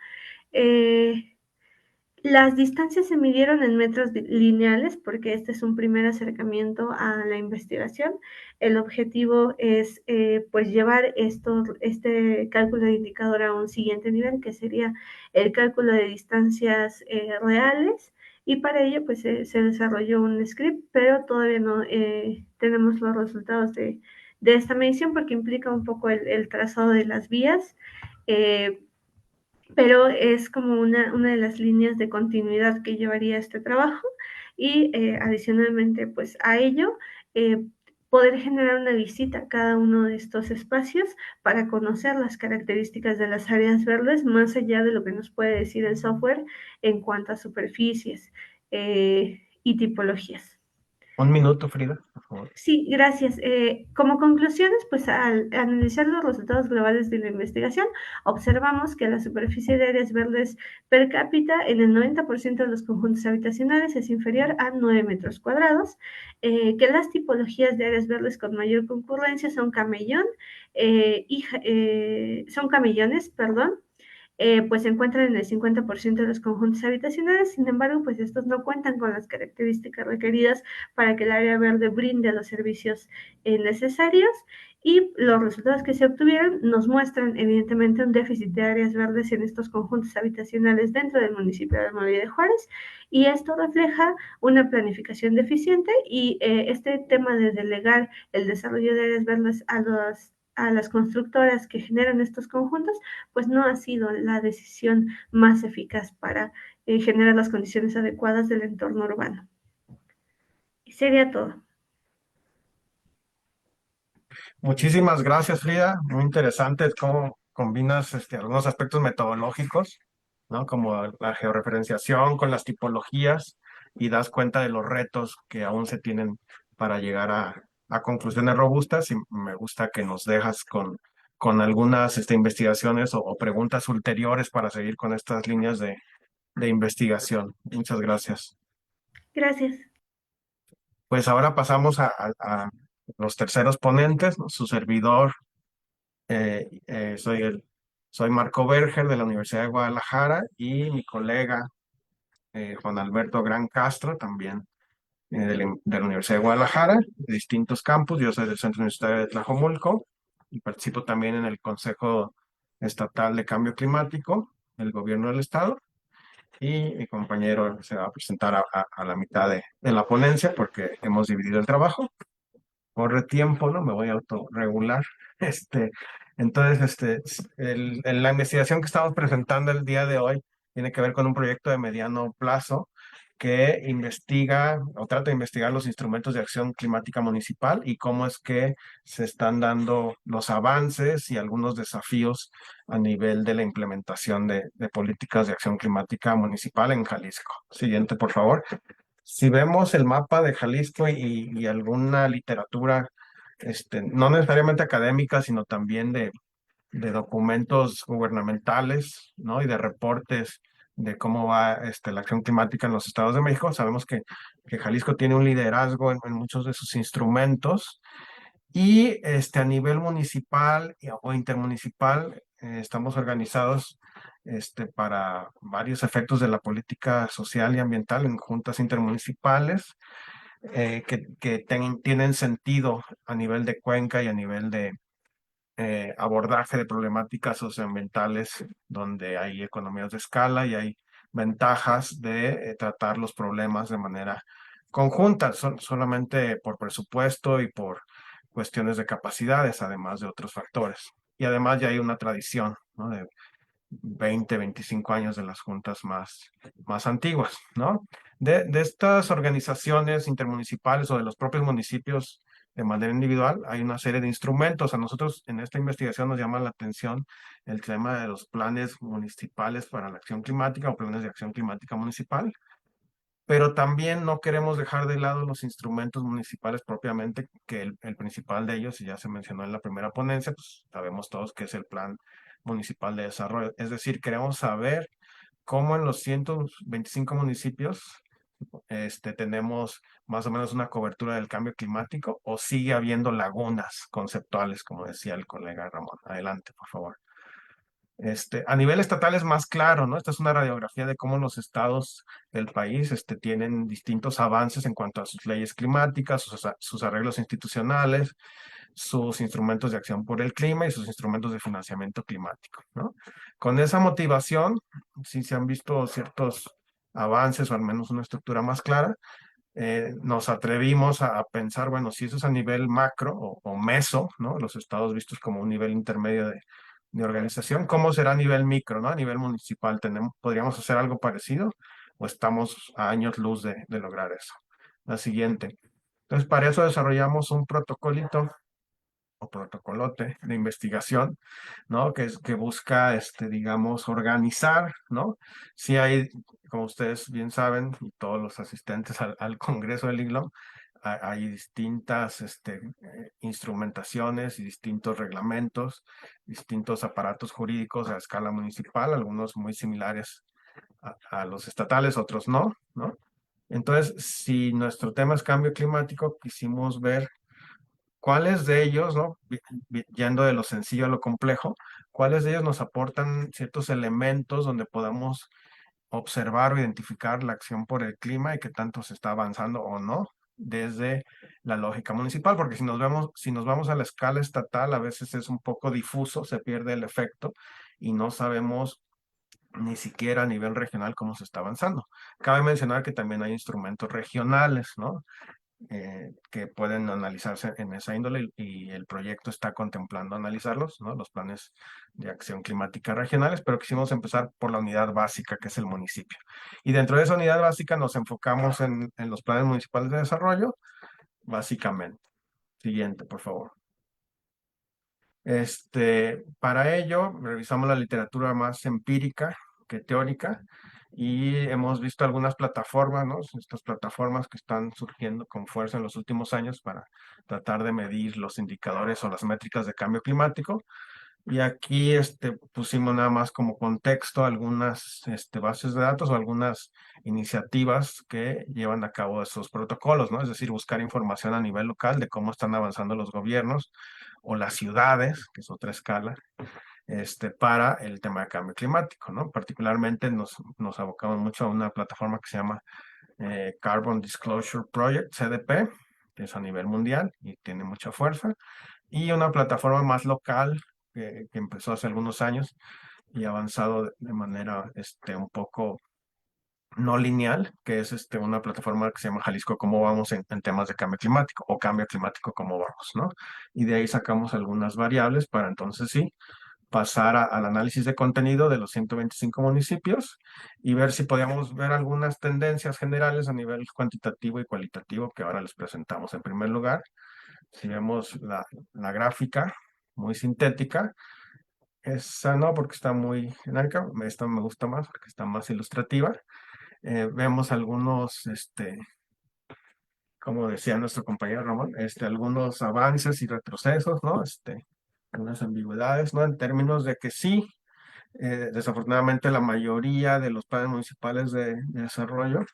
Las distancias se midieron en metros lineales porque este es un primer acercamiento a la investigación. El objetivo es pues llevar este cálculo de indicador a un siguiente nivel, que sería el cálculo de distancias reales, y para ello pues se desarrolló un script, pero todavía no tenemos los resultados de esta medición porque implica un poco el trazado de las vías. Pero es como una de las líneas de continuidad que llevaría este trabajo, y adicionalmente pues a ello poder generar una visita a cada uno de estos espacios para conocer las características de las áreas verdes más allá de lo que nos puede decir el software en cuanto a superficies y tipologías. Un minuto, Frida, por favor. Sí, gracias. Como conclusiones, pues al analizar los resultados globales de la investigación, observamos que la superficie de áreas verdes per cápita en el 90% de los conjuntos habitacionales es inferior a 9 metros cuadrados, que las tipologías de áreas verdes con mayor concurrencia son camellón son camellones, perdón, pues se encuentran en el 50% de los conjuntos habitacionales. Sin embargo, pues estos no cuentan con las características requeridas para que el área verde brinde los servicios necesarios, y los resultados que se obtuvieron nos muestran evidentemente un déficit de áreas verdes en estos conjuntos habitacionales dentro del municipio de Almoloya de Juárez, y esto refleja una planificación deficiente, y este tema de delegar el desarrollo de áreas verdes a las constructoras que generan estos conjuntos, pues no ha sido la decisión más eficaz para generar las condiciones adecuadas del entorno urbano. Y sería todo. Muchísimas gracias, Frida. Muy interesante cómo combinas algunos aspectos metodológicos, ¿no? Como la georreferenciación con las tipologías y das cuenta de los retos que aún se tienen para llegar a conclusiones robustas. Y me gusta que nos dejas con algunas investigaciones o preguntas ulteriores para seguir con estas líneas de investigación. Muchas gracias. Gracias. Pues ahora pasamos a los terceros ponentes, ¿no? Su servidor. Soy Marco Berger de la Universidad de Guadalajara, y mi colega Juan Alberto Gran Castro, también de la Universidad de Guadalajara, de distintos campus. Yo soy del Centro Universitario de Tlajomulco y participo también en el Consejo Estatal de Cambio Climático del Gobierno del Estado. Y mi compañero se va a presentar a la mitad de la ponencia porque hemos dividido el trabajo. Corre tiempo, ¿no? Me voy a autorregular. Este, entonces, la investigación que estamos presentando el día de hoy tiene que ver con un proyecto de mediano plazo que investiga o trata de investigar los instrumentos de acción climática municipal y cómo es que se están dando los avances y algunos desafíos a nivel de la implementación de políticas de acción climática municipal en Jalisco. Siguiente, por favor. Si vemos el mapa de Jalisco y alguna literatura, no necesariamente académica, sino también de documentos gubernamentales, ¿no? Y de reportes de cómo va la acción climática en los estados de México, sabemos que Jalisco tiene un liderazgo en muchos de sus instrumentos. Y a nivel municipal o intermunicipal, estamos organizados para varios efectos de la política social y ambiental en juntas intermunicipales que tienen sentido a nivel de cuenca y a nivel de abordaje de problemáticas socioambientales, donde hay economías de escala y hay ventajas de tratar los problemas de manera conjunta, solamente por presupuesto y por cuestiones de capacidades, además de otros factores. Y además ya hay una tradición, ¿no? De 20, 25 años de las juntas más antiguas, ¿no? De estas organizaciones intermunicipales o de los propios municipios de manera individual, hay una serie de instrumentos. A nosotros en esta investigación nos llama la atención el tema de los planes municipales para la acción climática o planes de acción climática municipal, pero también no queremos dejar de lado los instrumentos municipales propiamente, que el principal de ellos, y ya se mencionó en la primera ponencia, pues sabemos todos que es el Plan Municipal de Desarrollo. Es decir, queremos saber cómo en los 125 municipios tenemos más o menos una cobertura del cambio climático, o sigue habiendo lagunas conceptuales, como decía el colega Ramón. Adelante, por favor. A nivel estatal es más claro, ¿no? Esta es una radiografía de cómo los estados del país tienen distintos avances en cuanto a sus leyes climáticas, sus arreglos institucionales, sus instrumentos de acción por el clima y sus instrumentos de financiamiento climático, ¿no? Con esa motivación, sí se han visto ciertos avances o al menos una estructura más clara. Nos atrevimos a pensar, bueno, si eso es a nivel macro o meso, ¿no? Los estados vistos como un nivel intermedio de organización, ¿cómo será a nivel micro, ¿no? A nivel municipal, ¿podríamos hacer algo parecido o estamos a años luz de lograr eso? La siguiente. Entonces, para eso desarrollamos un protocolito o protocolote de investigación, ¿no? Que busca, digamos, organizar, ¿no? Si hay, como ustedes bien saben, y todos los asistentes al Congreso del IGLOM, hay distintas instrumentaciones y distintos reglamentos, distintos aparatos jurídicos a escala municipal, algunos muy similares a los estatales, otros no, ¿no? Entonces, si nuestro tema es cambio climático, quisimos ver cuáles de ellos, ¿no? Yendo de lo sencillo a lo complejo, cuáles de ellos nos aportan ciertos elementos donde podamos observar o identificar la acción por el clima y qué tanto se está avanzando o no desde la lógica municipal, porque si nos vamos a la escala estatal, a veces es un poco difuso, se pierde el efecto y no sabemos ni siquiera a nivel regional cómo se está avanzando. Cabe mencionar que también hay instrumentos regionales, ¿no? Que pueden analizarse en esa índole y el proyecto está contemplando analizarlos, ¿no? Los planes de acción climática regionales, pero quisimos empezar por la unidad básica, que es el municipio. Y dentro de esa unidad básica nos enfocamos en los planes municipales de desarrollo, básicamente. Siguiente, por favor. Para ello, revisamos la literatura más empírica que teórica y hemos visto algunas plataformas, ¿no? Estas plataformas que están surgiendo con fuerza en los últimos años para tratar de medir los indicadores o las métricas de cambio climático. Y aquí pusimos nada más como contexto algunas bases de datos o algunas iniciativas que llevan a cabo esos protocolos, ¿no? Es decir, buscar información a nivel local de cómo están avanzando los gobiernos o las ciudades, que es otra escala, para el tema de cambio climático, ¿no? Particularmente nos abocamos mucho a una plataforma que se llama Carbon Disclosure Project, CDP, que es a nivel mundial y tiene mucha fuerza, y una plataforma más local que empezó hace algunos años y ha avanzado de manera un poco no lineal, que es una plataforma que se llama Jalisco Cómo Vamos en temas de cambio climático o cambio climático Cómo Vamos, ¿no? Y de ahí sacamos algunas variables para entonces sí pasar al análisis de contenido de los 125 municipios y ver si podíamos ver algunas tendencias generales a nivel cuantitativo y cualitativo que ahora les presentamos. En primer lugar, si vemos la gráfica muy sintética, esa no porque está muy genérica, esta me gusta más porque está más ilustrativa. Vemos algunos, como decía nuestro compañero Ramón, algunos avances y retrocesos, ¿no? Algunas ambigüedades, ¿no? En términos de que sí, desafortunadamente la mayoría de los planes municipales de desarrollo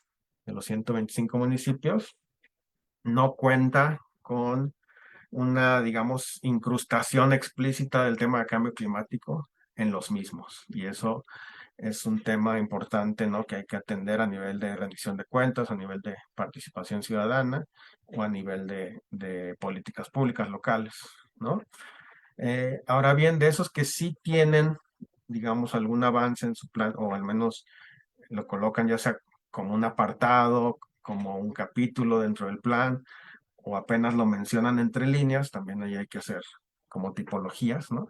de los 125 municipios no cuenta con una, digamos, incrustación explícita del tema de cambio climático en los mismos. Y eso es un tema importante, ¿no? Que hay que atender a nivel de rendición de cuentas, a nivel de participación ciudadana o a nivel de políticas públicas locales, ¿no? Ahora bien, de esos que sí tienen, digamos, algún avance en su plan, o al menos lo colocan ya sea como un apartado, como un capítulo dentro del plan, o apenas lo mencionan entre líneas, también ahí hay que hacer como tipologías, ¿no?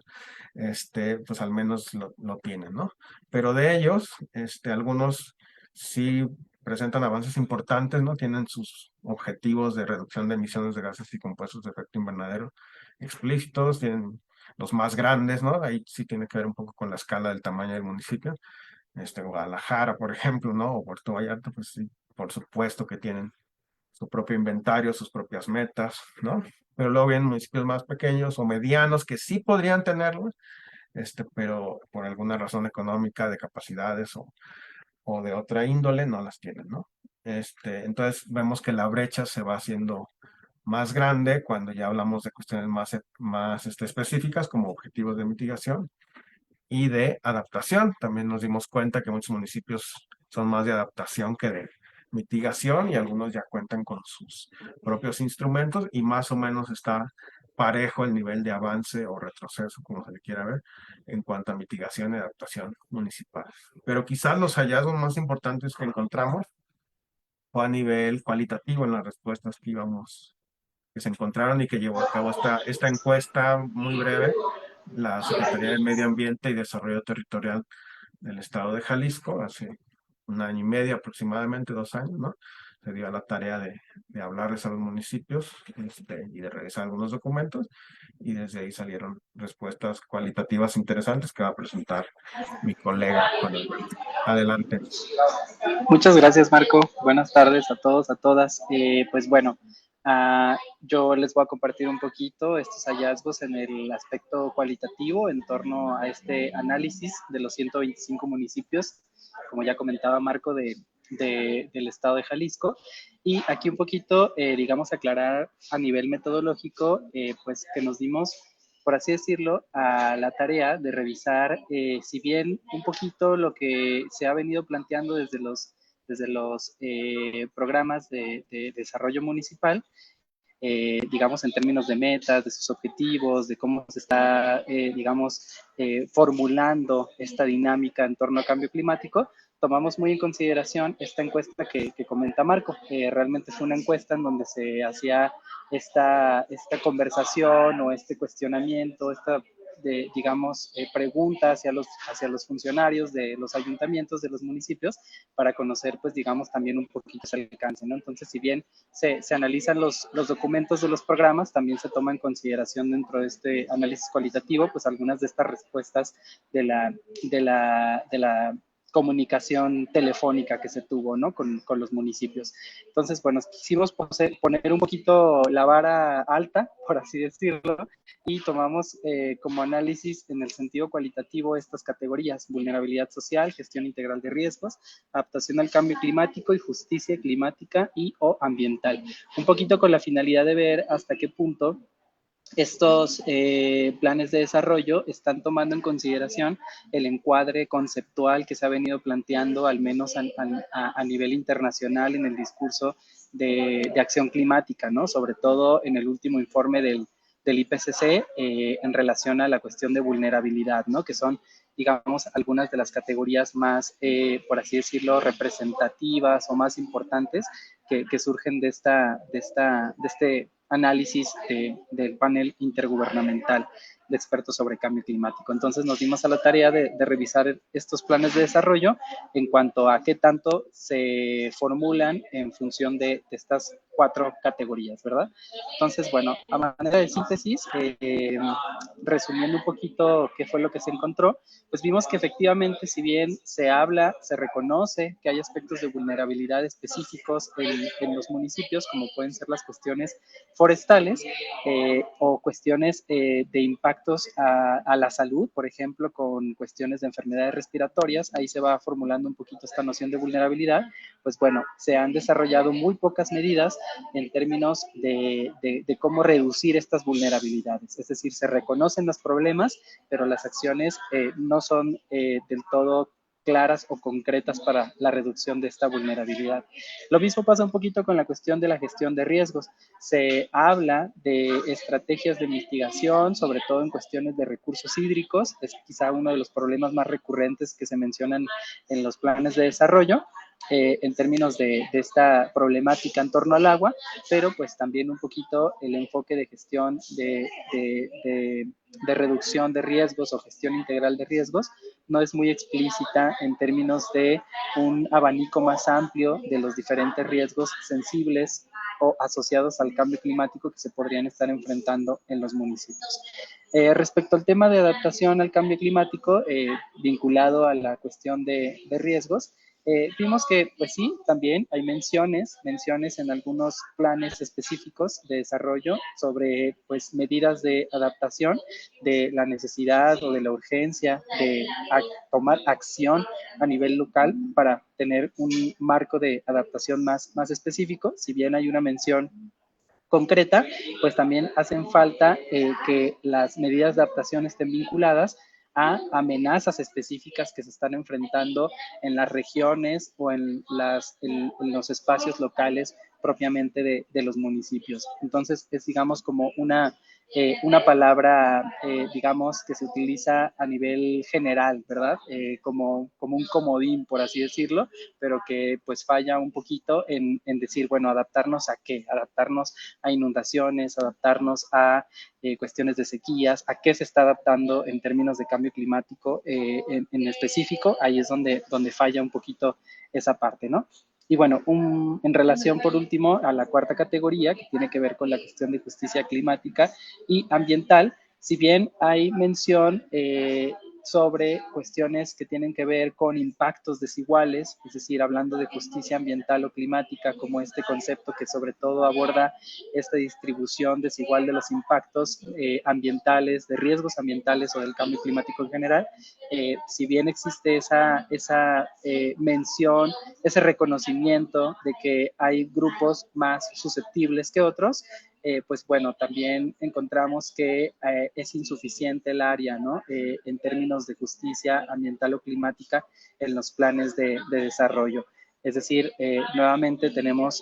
Pues al menos lo tienen, ¿no? Pero de ellos, algunos sí presentan avances importantes, ¿no? Tienen sus objetivos de reducción de emisiones de gases y compuestos de efecto invernadero explícitos, tienen los más grandes, ¿no? Ahí sí tiene que ver un poco con la escala del tamaño del municipio. Guadalajara, por ejemplo, ¿no? O Puerto Vallarta, pues sí, por supuesto que tienen su propio inventario, sus propias metas, ¿no? Pero luego vienen municipios más pequeños o medianos que sí podrían tenerlo, pero por alguna razón económica, de capacidades o de otra índole, no las tienen, ¿no? Entonces vemos que la brecha se va haciendo más grande cuando ya hablamos de cuestiones más específicas como objetivos de mitigación y de adaptación. También nos dimos cuenta que muchos municipios son más de adaptación que de mitigación y algunos ya cuentan con sus propios instrumentos y más o menos está parejo el nivel de avance o retroceso, como se le quiera ver, en cuanto a mitigación y adaptación municipal. Pero quizás los hallazgos más importantes que encontramos fue a nivel cualitativo en las respuestas que se encontraron y que llevó a cabo esta encuesta muy breve la Secretaría de Medio Ambiente y Desarrollo Territorial del Estado de Jalisco hace un año y medio aproximadamente, 2 años, ¿no? Se dio a la tarea de hablarles a los municipios y de revisar algunos documentos y desde ahí salieron respuestas cualitativas interesantes que va a presentar mi colega Juan Alberto. Adelante. Muchas gracias, Marco. Buenas tardes a todos, a todas. Pues bueno, Yo les voy a compartir un poquito estos hallazgos en el aspecto cualitativo en torno a este análisis de los 125 municipios, como ya comentaba Marco, del estado de Jalisco. Y aquí un poquito, digamos, aclarar a nivel metodológico, pues que nos dimos, por así decirlo, a la tarea de revisar, si bien un poquito lo que se ha venido planteando desde los programas de desarrollo municipal, digamos, en términos de metas, de sus objetivos, de cómo se está, digamos, formulando esta dinámica en torno al cambio climático, tomamos muy en consideración esta encuesta que comenta Marco. Realmente fue una encuesta en donde se hacía esta conversación o este cuestionamiento, digamos, pregunta hacia los funcionarios de los ayuntamientos, de los municipios, para conocer, pues, digamos, también un poquito ese alcance, ¿no? Entonces, si bien se analizan los documentos de los programas, también se toma en consideración dentro de este análisis cualitativo, pues, algunas de estas respuestas de la comunicación telefónica que se tuvo, ¿no? Con los municipios. Entonces, bueno, quisimos poner un poquito la vara alta, por así decirlo, y tomamos como análisis en el sentido cualitativo estas categorías: vulnerabilidad social, gestión integral de riesgos, adaptación al cambio climático y justicia climática y o ambiental. Un poquito con la finalidad de ver hasta qué punto estos planes de desarrollo están tomando en consideración el encuadre conceptual que se ha venido planteando, al menos a nivel internacional, en el discurso de acción climática, ¿no? Sobre todo en el último informe del IPCC en relación a la cuestión de vulnerabilidad, ¿no? Que son, digamos, algunas de las categorías más, por así decirlo, representativas o más importantes que surgen de este análisis del panel intergubernamental de expertos sobre cambio climático. Entonces nos dimos a la tarea de revisar estos planes de desarrollo en cuanto a qué tanto se formulan en función de estas 4 categorías, ¿verdad? Entonces, bueno, a manera de síntesis, resumiendo un poquito qué fue lo que se encontró, pues vimos que efectivamente, si bien se habla, se reconoce que hay aspectos de vulnerabilidad específicos en los municipios, como pueden ser las cuestiones forestales o cuestiones de impactos a la salud, por ejemplo, con cuestiones de enfermedades respiratorias, ahí se va formulando un poquito esta noción de vulnerabilidad. Pues bueno, se han desarrollado muy pocas medidas en términos de cómo reducir estas vulnerabilidades, es decir, se reconocen los problemas, pero las acciones no son del todo claras o concretas para la reducción de esta vulnerabilidad. Lo mismo pasa un poquito con la cuestión de la gestión de riesgos. Se habla de estrategias de mitigación, sobre todo en cuestiones de recursos hídricos, es quizá uno de los problemas más recurrentes que se mencionan en los planes de desarrollo, en términos de esta problemática en torno al agua, pero pues también un poquito el enfoque de gestión de reducción de riesgos o gestión integral de riesgos no es muy explícita en términos de un abanico más amplio de los diferentes riesgos sensibles o asociados al cambio climático que se podrían estar enfrentando en los municipios. Respecto al tema de adaptación al cambio climático, vinculado a la cuestión de riesgos, vimos que, pues sí, también hay menciones en algunos planes específicos de desarrollo sobre, pues, medidas de adaptación, de la necesidad o de la urgencia de tomar acción a nivel local para tener un marco de adaptación más específico. Si bien hay una mención concreta, pues también hacen falta que las medidas de adaptación estén vinculadas a amenazas específicas que se están enfrentando en las regiones o en los espacios locales propiamente de los municipios. Entonces, es, digamos, como una palabra, digamos, que se utiliza a nivel general, ¿verdad? Como un comodín, por así decirlo, pero que pues falla un poquito en decir, bueno, ¿adaptarnos a qué? Adaptarnos a inundaciones, adaptarnos a cuestiones de sequías, a qué se está adaptando en términos de cambio climático en específico. Ahí es donde falla un poquito esa parte, ¿no? Y bueno, en relación por último a la 4ª categoría, que tiene que ver con la cuestión de justicia climática y ambiental, si bien hay mención sobre cuestiones que tienen que ver con impactos desiguales, es decir, hablando de justicia ambiental o climática como este concepto que sobre todo aborda esta distribución desigual de los impactos ambientales, de riesgos ambientales o del cambio climático en general. Si bien existe esa mención, ese reconocimiento de que hay grupos más susceptibles que otros, pues bueno, también encontramos que es insuficiente el área, ¿no? En términos de justicia ambiental o climática en los planes de desarrollo. Es decir, nuevamente tenemos,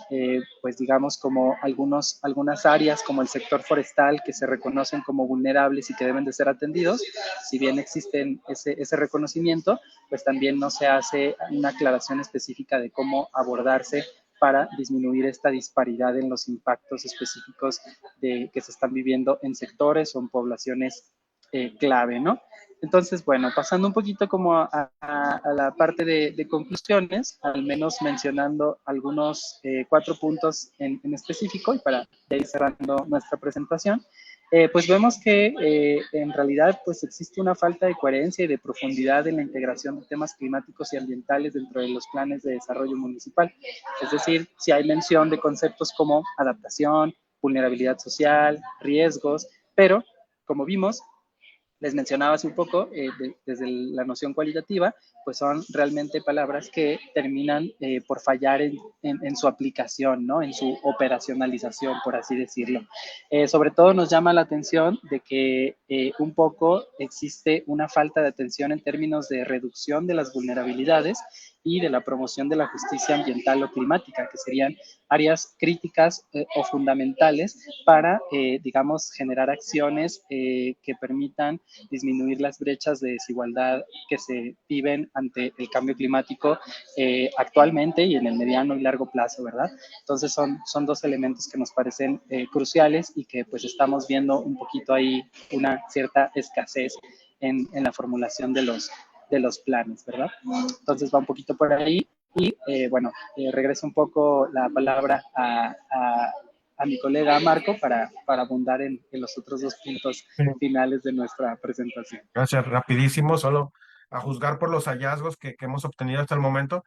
pues digamos, como algunas áreas como el sector forestal que se reconocen como vulnerables y que deben de ser atendidos. Si bien existen ese reconocimiento, pues también no se hace una aclaración específica de cómo abordarse para disminuir esta disparidad en los impactos específicos que se están viviendo en sectores o en poblaciones clave, ¿no? Entonces, bueno, pasando un poquito como a la parte de conclusiones, al menos mencionando algunos 4 puntos en específico y para ir cerrando nuestra presentación, pues vemos que en realidad pues existe una falta de coherencia y de profundidad en la integración de temas climáticos y ambientales dentro de los planes de desarrollo municipal. Es decir, si hay mención de conceptos como adaptación, vulnerabilidad social, riesgos, pero como vimos, les mencionaba hace un poco, desde la noción cualitativa, pues son realmente palabras que terminan por fallar en su aplicación, ¿no? En su operacionalización, por así decirlo. Sobre todo nos llama la atención de que un poco existe una falta de atención en términos de reducción de las vulnerabilidades y de la promoción de la justicia ambiental o climática, que serían áreas críticas o fundamentales para, digamos, generar acciones que permitan disminuir las brechas de desigualdad que se viven ante el cambio climático actualmente y en el mediano y largo plazo, ¿verdad? Entonces son 2 elementos que nos parecen cruciales y que pues estamos viendo un poquito ahí una cierta escasez en la formulación de los planes, ¿verdad? Entonces va un poquito por ahí y bueno, regreso un poco la palabra a mi colega Marco para abundar en los otros 2 puntos finales de nuestra presentación. Gracias, rapidísimo, solo a juzgar por los hallazgos que hemos obtenido hasta el momento,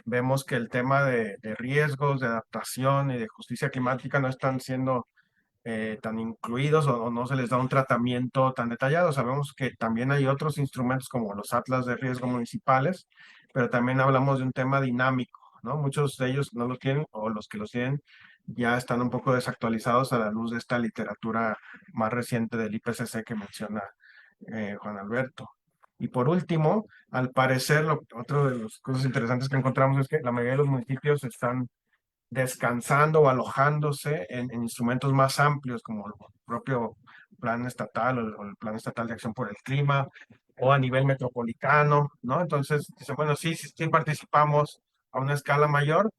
vemos que el tema de riesgos, de adaptación y de justicia climática no están siendo tan incluidos o no se les da un tratamiento tan detallado. Sabemos que también hay otros instrumentos como los atlas de riesgo municipales, pero también hablamos de un tema dinámico, ¿no? Muchos de ellos no lo tienen o los que los tienen ya están un poco desactualizados a la luz de esta literatura más reciente del IPCC que menciona Juan Alberto. Y por último, al parecer, otro de las cosas interesantes que encontramos es que la mayoría de los municipios están descansando o alojándose en instrumentos más amplios como el propio plan estatal o el plan estatal de acción por el clima o a nivel metropolitano, ¿no? Entonces, dice, bueno, sí participamos a una escala mayor,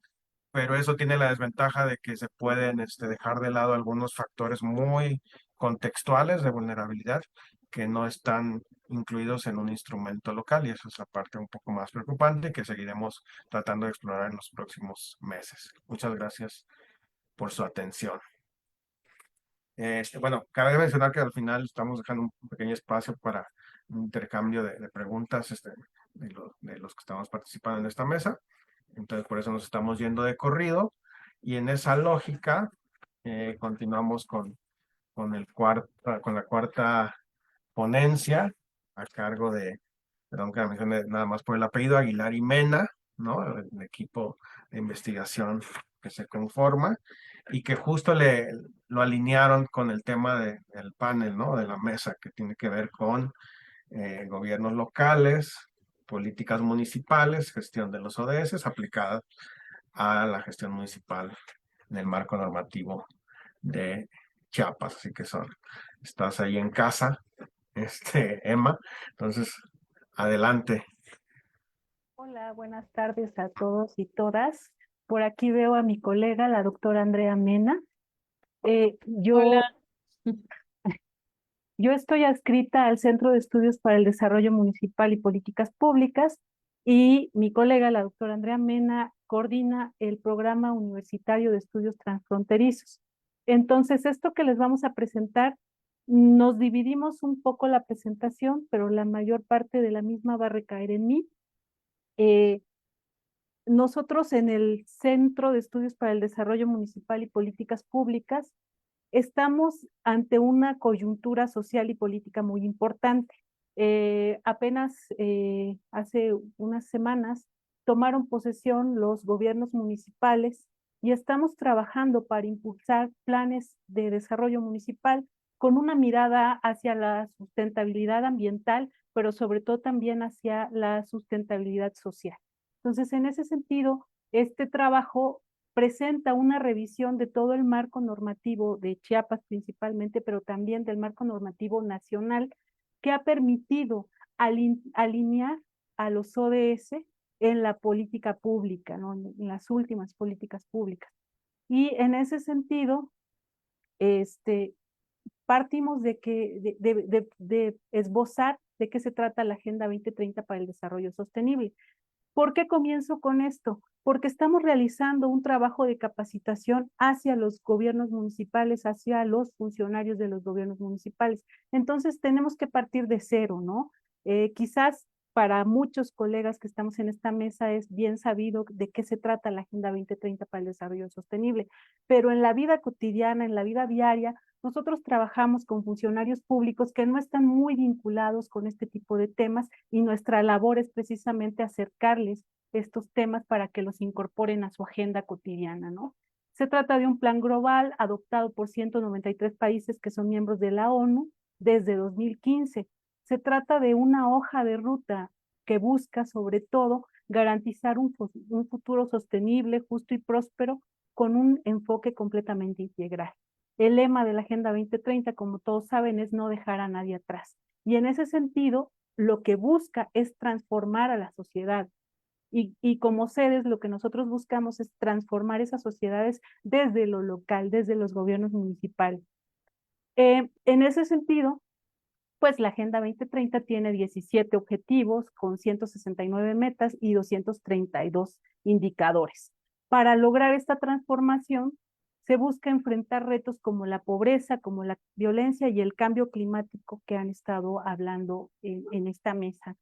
pero eso tiene la desventaja de que se pueden dejar de lado algunos factores muy contextuales de vulnerabilidad que no están incluidos en un instrumento local y eso es la parte un poco más preocupante que seguiremos tratando de explorar en los próximos meses. Muchas gracias por su atención. Bueno, cabe mencionar que al final estamos dejando un pequeño espacio para un intercambio de preguntas de los que estamos participando en esta mesa. Entonces, por eso nos estamos yendo de corrido. Y en esa lógica, continuamos con la cuarta ponencia a cargo de, perdón que la mencione nada más por el apellido, Aguilar y Mena, ¿no? El equipo de investigación que se conforma y que justo lo alinearon con el tema del panel, ¿no? De la mesa que tiene que ver con gobiernos locales, políticas municipales, gestión de los ODS aplicada a la gestión municipal en el marco normativo de Chiapas. Así que estás ahí en casa, Emma. Entonces, adelante. Hola, buenas tardes a todos y todas. Por aquí veo a mi colega, la doctora Andrea Mena. Yo estoy adscrita al Centro de Estudios para el Desarrollo Municipal y Políticas Públicas y mi colega, la doctora Andrea Mena, coordina el Programa Universitario de Estudios Transfronterizos. Entonces, esto que les vamos a presentar Nos dividimos un poco la presentación, pero la mayor parte de la misma va a recaer en mí. Nosotros en el Centro de Estudios para el Desarrollo Municipal y Políticas Públicas estamos ante una coyuntura social y política muy importante. Apenas hace unas semanas tomaron posesión los gobiernos municipales y estamos trabajando para impulsar planes de desarrollo municipal con una mirada hacia la sustentabilidad ambiental, pero sobre todo también hacia la sustentabilidad social. Entonces, en ese sentido, este trabajo presenta una revisión de todo el marco normativo de Chiapas principalmente, pero también del marco normativo nacional, que ha permitido alinear a los ODS en la política pública, ¿no? En las últimas políticas públicas. Y en ese sentido, partimos de esbozar de qué se trata la Agenda 2030 para el Desarrollo Sostenible. ¿Por qué comienzo con esto? Porque estamos realizando un trabajo de capacitación hacia los gobiernos municipales, hacia los funcionarios de los gobiernos municipales. Entonces tenemos que partir de cero, ¿no? Quizás para muchos colegas que estamos en esta mesa es bien sabido de qué se trata la Agenda 2030 para el Desarrollo Sostenible, pero en la vida cotidiana, en la vida diaria, nosotros trabajamos con funcionarios públicos que no están muy vinculados con este tipo de temas y nuestra labor es precisamente acercarles estos temas para que los incorporen a su agenda cotidiana, ¿no? Se trata de un plan global adoptado por 193 países que son miembros de la ONU desde 2015. Se trata de una hoja de ruta que busca sobre todo garantizar un futuro sostenible, justo y próspero con un enfoque completamente integral. El lema de la Agenda 2030, como todos saben, es no dejar a nadie atrás. Y en ese sentido, lo que busca es transformar a la sociedad. Y como sedes, lo que nosotros buscamos es transformar esas sociedades desde lo local, desde los gobiernos municipales. En ese sentido, pues la Agenda 2030 tiene 17 objetivos con 169 metas y 232 indicadores. Para lograr esta transformación, se busca enfrentar retos como la pobreza, como la violencia y el cambio climático que han estado hablando en esta mesa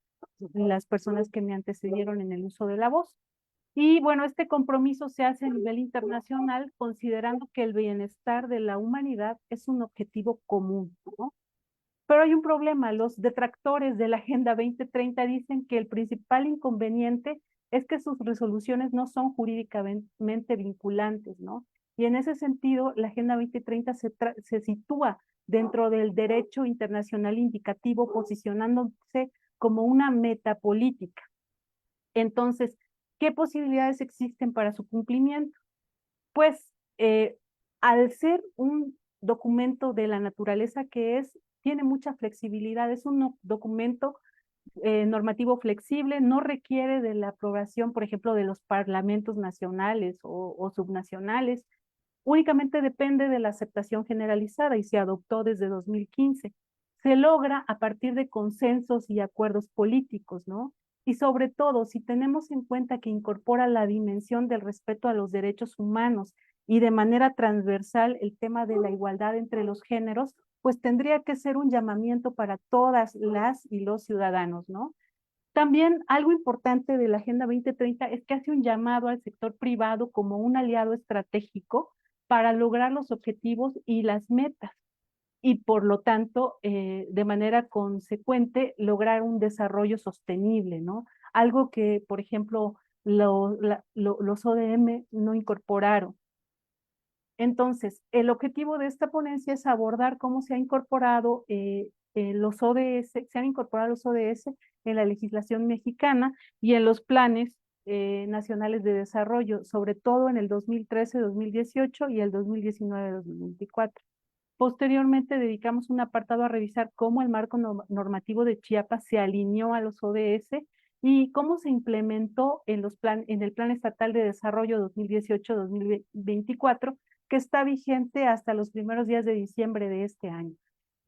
las personas que me antecedieron en el uso de la voz. Y bueno, este compromiso se hace a nivel internacional considerando que el bienestar de la humanidad es un objetivo común, ¿no? Pero hay un problema, los detractores de la Agenda 2030 dicen que el principal inconveniente es que sus resoluciones no son jurídicamente vinculantes, ¿no? Y en ese sentido, la Agenda 2030 se sitúa dentro del derecho internacional indicativo, posicionándose como una metapolítica. Entonces, ¿qué posibilidades existen para su cumplimiento? Pues, al ser un documento de la naturaleza que es, tiene mucha flexibilidad, es un documento normativo flexible, no requiere de la aprobación, por ejemplo, de los parlamentos nacionales o subnacionales, únicamente depende de la aceptación generalizada y se adoptó desde 2015. Se logra a partir de consensos y acuerdos políticos, ¿no? Y sobre todo, si tenemos en cuenta que incorpora la dimensión del respeto a los derechos humanos y de manera transversal el tema de la igualdad entre los géneros, pues tendría que ser un llamamiento para todas las y los ciudadanos, ¿no? También algo importante de la Agenda 2030 es que hace un llamado al sector privado como un aliado estratégico para lograr los objetivos y las metas y por lo tanto, de manera consecuente, lograr un desarrollo sostenible, ¿no? Algo que, por ejemplo, los ODM no incorporaron. Entonces, el objetivo de esta ponencia es abordar cómo se ha incorporado los ODS, se han incorporado los ODS en la legislación mexicana y en los planes nacionales de desarrollo, sobre todo en el 2013-2018 y el 2019-2024. Posteriormente dedicamos un apartado a revisar cómo el marco normativo de Chiapas se alineó a los ODS y cómo se implementó en el Plan Estatal de Desarrollo 2018-2024, que está vigente hasta los primeros días de diciembre de este año.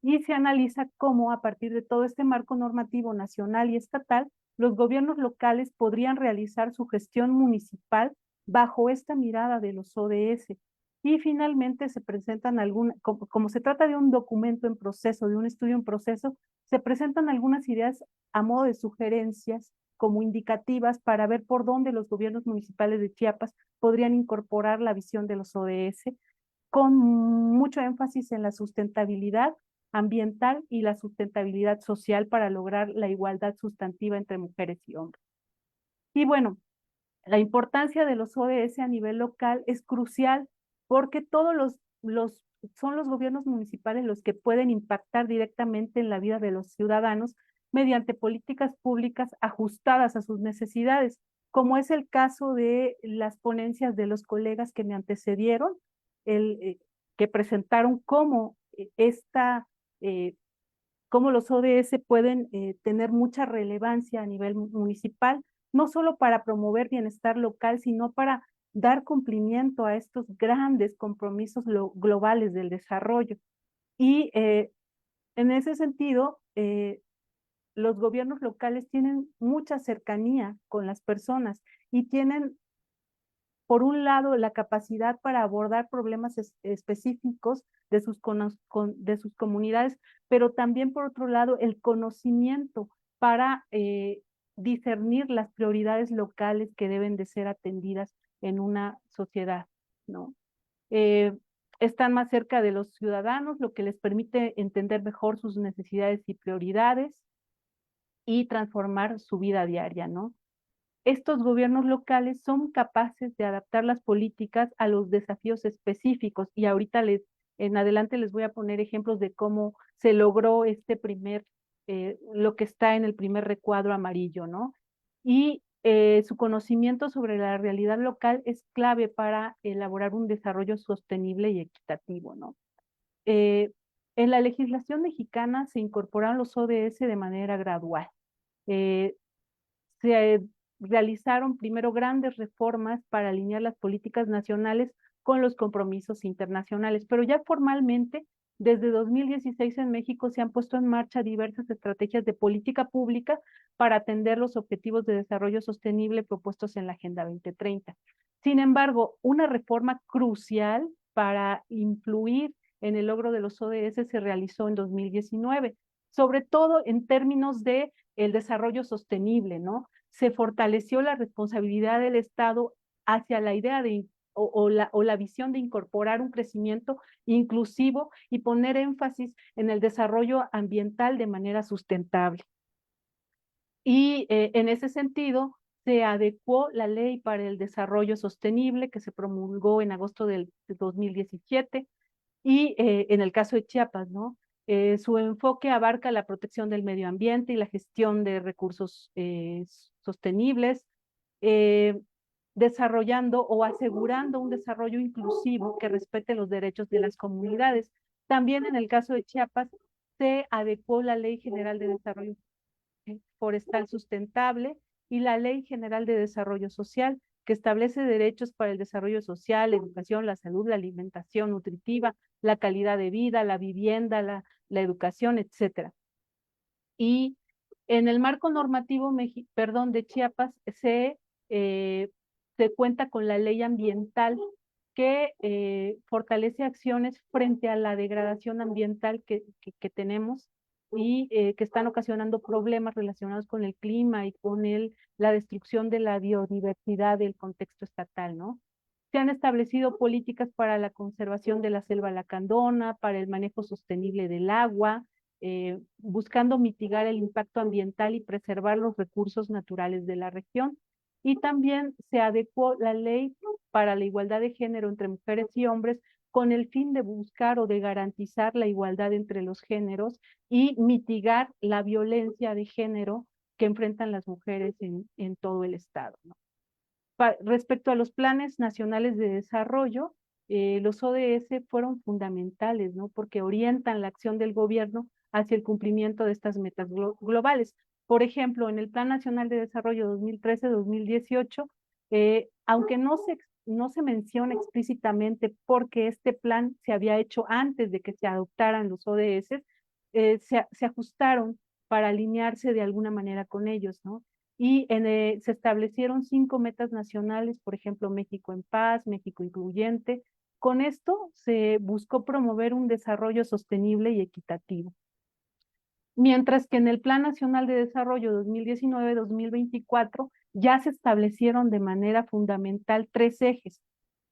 Y se analiza cómo a partir de todo este marco normativo nacional y estatal, los gobiernos locales podrían realizar su gestión municipal bajo esta mirada de los ODS. Y finalmente se presentan como se trata de un documento en proceso, de un estudio en proceso, se presentan algunas ideas a modo de sugerencias como indicativas para ver por dónde los gobiernos municipales de Chiapas podrían incorporar la visión de los ODS, con mucho énfasis en la sustentabilidad ambiental y la sustentabilidad social para lograr la igualdad sustantiva entre mujeres y hombres. Y bueno, la importancia de los ODS a nivel local es crucial porque son los gobiernos municipales los que pueden impactar directamente en la vida de los ciudadanos mediante políticas públicas ajustadas a sus necesidades, como es el caso de las ponencias de los colegas que me antecedieron, que presentaron eh, cómo los ODS pueden tener mucha relevancia a nivel municipal, no solo para promover bienestar local, sino para dar cumplimiento a estos grandes compromisos globales del desarrollo. Y en ese sentido, los gobiernos locales tienen mucha cercanía con las personas y tienen, por un lado, la capacidad para abordar problemas específicos de de sus comunidades, pero también, por otro lado, el conocimiento para discernir las prioridades locales que deben de ser atendidas en una sociedad, ¿no? Eh, Están más cerca de los ciudadanos, lo que les permite entender mejor sus necesidades y prioridades y transformar su vida diaria, ¿no? Estos gobiernos locales son capaces de adaptar las políticas a los desafíos específicos y ahorita en adelante les voy a poner ejemplos de cómo se logró lo que está en el primer recuadro amarillo, ¿no? Y su conocimiento sobre la realidad local es clave para elaborar un desarrollo sostenible y equitativo, ¿no? Eh, en la legislación mexicana se incorporaron los ODS de manera gradual. Eh, Se realizaron primero grandes reformas para alinear las políticas nacionales con los compromisos internacionales, pero ya formalmente, desde 2016 en México se han puesto en marcha diversas estrategias de política pública para atender los objetivos de desarrollo sostenible propuestos en la Agenda 2030. Sin embargo, una reforma crucial para influir en el logro de los ODS se realizó en 2019, sobre todo en términos de el desarrollo sostenible, ¿no? Se fortaleció la responsabilidad del Estado hacia la idea o la visión de incorporar un crecimiento inclusivo y poner énfasis en el desarrollo ambiental de manera sustentable. Y en ese sentido, se adecuó la Ley para el Desarrollo Sostenible que se promulgó en agosto del 2017 y en el caso de Chiapas, ¿no? Su enfoque abarca la protección del medio ambiente y la gestión de recursos sostenibles, eh, desarrollando o asegurando un desarrollo inclusivo que respete los derechos de las comunidades. También en el caso de Chiapas se adecuó la Ley General de Desarrollo Forestal Sustentable y la Ley General de Desarrollo Social, que establece derechos para el desarrollo social, la educación, la salud, la alimentación nutritiva, la calidad de vida, la vivienda, la educación, etcétera. Y en el marco normativo de Chiapas se cuenta con la ley ambiental que fortalece acciones frente a la degradación ambiental que tenemos y que están ocasionando problemas relacionados con el clima y con la destrucción de la biodiversidad del contexto estatal, ¿no? Se han establecido políticas para la conservación de la selva lacandona, para el manejo sostenible del agua, buscando mitigar el impacto ambiental y preservar los recursos naturales de la región. Y también se adecuó la ley para la igualdad de género entre mujeres y hombres con el fin de buscar o de garantizar la igualdad entre los géneros y mitigar la violencia de género que enfrentan las mujeres en todo el estado, ¿no? Respecto a los planes nacionales de desarrollo, los ODS fueron fundamentales, ¿no? Porque orientan la acción del gobierno hacia el cumplimiento de estas metas globales. Por ejemplo, en el Plan Nacional de Desarrollo 2013-2018, aunque no se menciona explícitamente porque este plan se había hecho antes de que se adoptaran los ODS, se ajustaron para alinearse de alguna manera con ellos, ¿no? Y se establecieron 5 metas nacionales, por ejemplo, México en paz, México incluyente, Con esto se buscó promover un desarrollo sostenible y equitativo. Mientras que en el Plan Nacional de Desarrollo 2019-2024 ya se establecieron de manera fundamental 3 ejes,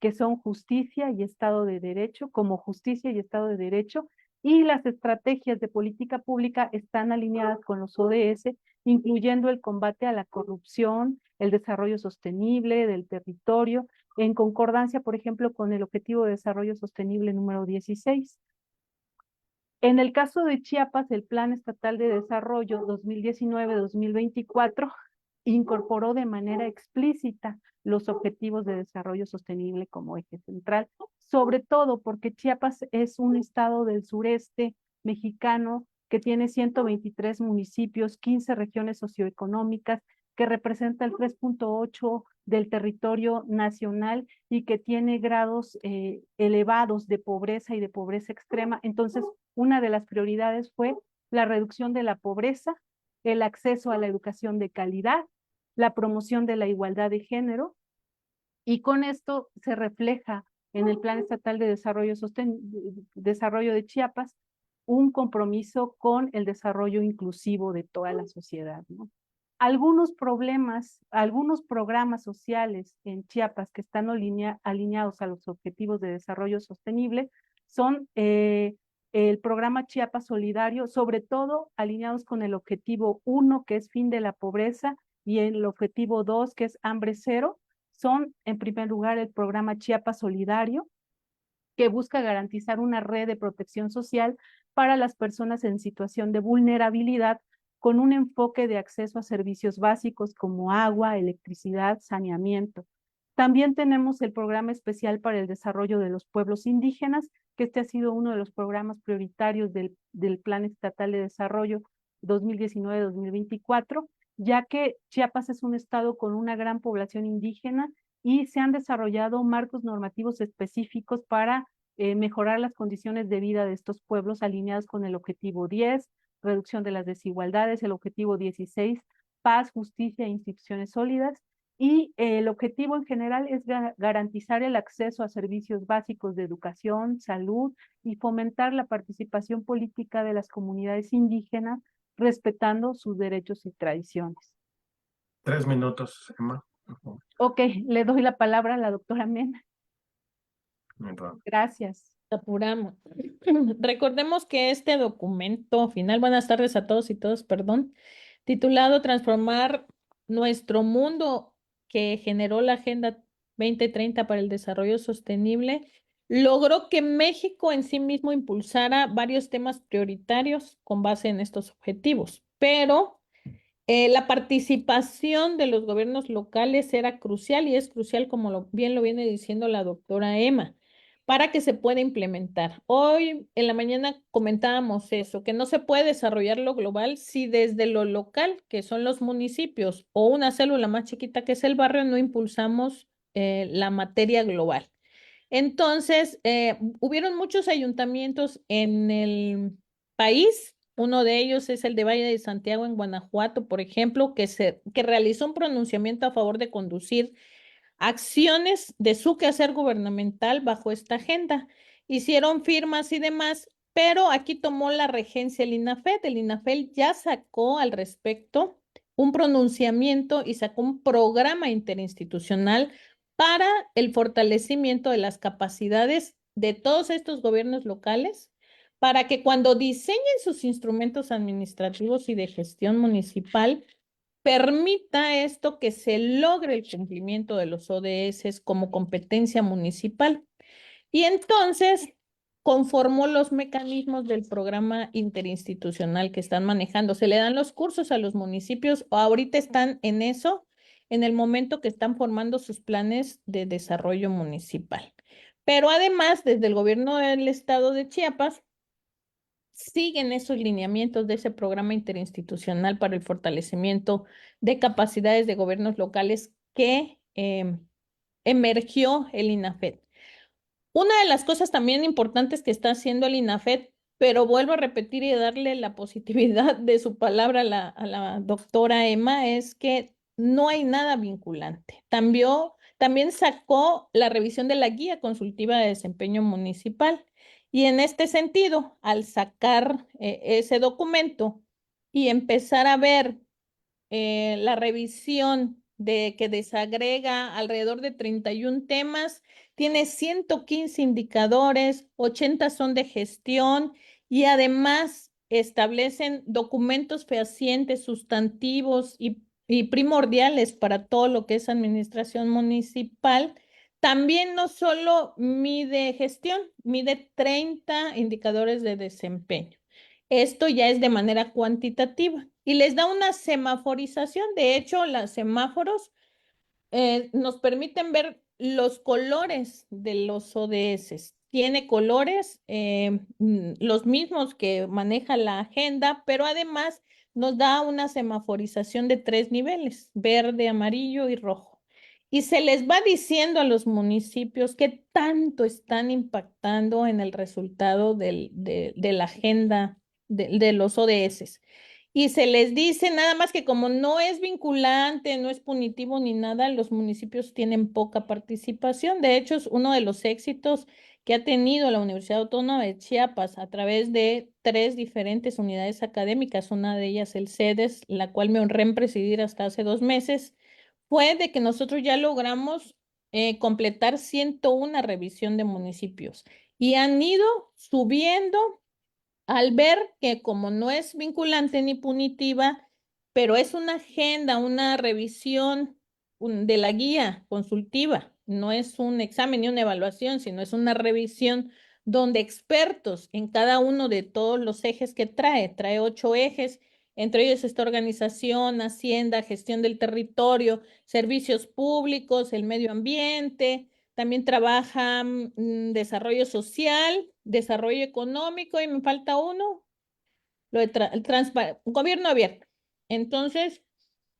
que son justicia y Estado de Derecho, como justicia y Estado de Derecho, y las estrategias de política pública están alineadas con los ODS, incluyendo el combate a la corrupción, el desarrollo sostenible del territorio, en concordancia, por ejemplo, con el Objetivo de Desarrollo Sostenible número 16. En el caso de Chiapas, el Plan Estatal de Desarrollo 2019-2024 incorporó de manera explícita los objetivos de desarrollo sostenible como eje central, sobre todo porque Chiapas es un estado del sureste mexicano que tiene 123 municipios, 15 regiones socioeconómicas, que representa el 3.8 del territorio nacional y que tiene grados elevados de pobreza y de pobreza extrema. Entonces, una de las prioridades fue la reducción de la pobreza, el acceso a la educación de calidad, la promoción de la igualdad de género, y con esto se refleja en el Plan Estatal de Desarrollo de Chiapas un compromiso con el desarrollo inclusivo de toda la sociedad, ¿no? Algunos problemas, algunos programas sociales en Chiapas que están alineados a los objetivos de desarrollo sostenible son el programa Chiapas Solidario, sobre todo alineados con el objetivo 1, que es fin de la pobreza, y el objetivo 2, que es hambre cero. Son, en primer lugar, el programa Chiapas Solidario, que busca garantizar una red de protección social para las personas en situación de vulnerabilidad, con un enfoque de acceso a servicios básicos como agua, electricidad, saneamiento. También tenemos el programa especial para el desarrollo de los pueblos indígenas, que este ha sido uno de los programas prioritarios del Plan Estatal de Desarrollo 2019-2024, ya que Chiapas es un estado con una gran población indígena y se han desarrollado marcos normativos específicos para mejorar las condiciones de vida de estos pueblos alineados con el objetivo 10, reducción de las desigualdades, el objetivo 16, paz, justicia e instituciones sólidas, y el objetivo en general es garantizar el acceso a servicios básicos de educación, salud y fomentar la participación política de las comunidades indígenas, respetando sus derechos y tradiciones. 3 minutos, Emma. Ok, le doy la palabra a la doctora Mena. Gracias. Apuramos. Recordemos que este documento final, buenas tardes a todos y todas, perdón, titulado Transformar nuestro mundo, que generó la Agenda 2030 para el Desarrollo Sostenible, logró que México en sí mismo impulsara varios temas prioritarios con base en estos objetivos, pero la participación de los gobiernos locales era crucial y es crucial, como bien lo viene diciendo la doctora Emma, para que se pueda implementar. Hoy en la mañana comentábamos eso, que no se puede desarrollar lo global si desde lo local, que son los municipios, o una célula más chiquita que es el barrio, no impulsamos la materia global. Entonces, hubieron muchos ayuntamientos en el país. Uno de ellos es el de Valle de Santiago en Guanajuato, por ejemplo, que realizó un pronunciamiento a favor de conducir acciones de su quehacer gubernamental bajo esta agenda. Hicieron firmas y demás, pero aquí tomó la regencia el INAFED. El INAFED ya sacó al respecto un pronunciamiento y sacó un programa interinstitucional para el fortalecimiento de las capacidades de todos estos gobiernos locales, para que cuando diseñen sus instrumentos administrativos y de gestión municipal, permita esto que se logre el cumplimiento de los ODS como competencia municipal. Y entonces conformó los mecanismos del programa interinstitucional que están manejando. Se le dan los cursos a los municipios, o ahorita están en eso, en el momento que están formando sus planes de desarrollo municipal. Pero además, desde el gobierno del estado de Chiapas, siguen esos lineamientos de ese programa interinstitucional para el fortalecimiento de capacidades de gobiernos locales que emergió el INAFED. Una de las cosas también importantes que está haciendo el INAFED, pero vuelvo a repetir y darle la positividad de su palabra a la doctora Emma, es que no hay nada vinculante. también sacó la revisión de la Guía Consultiva de Desempeño Municipal. Y en este sentido, al sacar ese documento y empezar a ver la revisión de que desagrega alrededor de 31 temas, tiene 115 indicadores, 80 son de gestión y además establecen documentos fehacientes, sustantivos y primordiales para todo lo que es administración municipal. También no solo mide gestión, mide 30 indicadores de desempeño. Esto ya es de manera cuantitativa y les da una semaforización. De hecho, los semáforos nos permiten ver los colores de los ODS. Tiene colores los mismos que maneja la agenda, pero además nos da una semaforización de 3 niveles, verde, amarillo y rojo. Y se les va diciendo a los municipios qué tanto están impactando en el resultado de la agenda de los ODS. Y se les dice nada más que como no es vinculante, no es punitivo ni nada, los municipios tienen poca participación. De hecho, es uno de los éxitos que ha tenido la Universidad Autónoma de Chiapas a través de 3 diferentes unidades académicas, una de ellas el CEDES, la cual me honré en presidir hasta hace 2 meses, fue de que nosotros ya logramos completar 101 revisión de municipios y han ido subiendo al ver que como no es vinculante ni punitiva, pero es una agenda, una revisión de la guía consultiva, no es un examen ni una evaluación, sino es una revisión donde expertos en cada uno de todos los ejes que trae 8 ejes, entre ellos esta organización, hacienda, gestión del territorio, servicios públicos, el medio ambiente, también trabaja desarrollo social, desarrollo económico y me falta uno, lo de gobierno abierto. Entonces,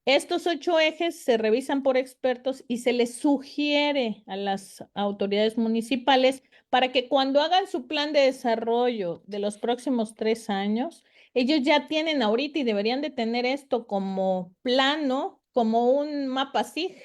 estos 8 ejes se revisan por expertos y se les sugiere a las autoridades municipales para que cuando hagan su plan de desarrollo de los próximos 3 años, ellos ya tienen ahorita y deberían de tener esto como plano, como un mapa SIG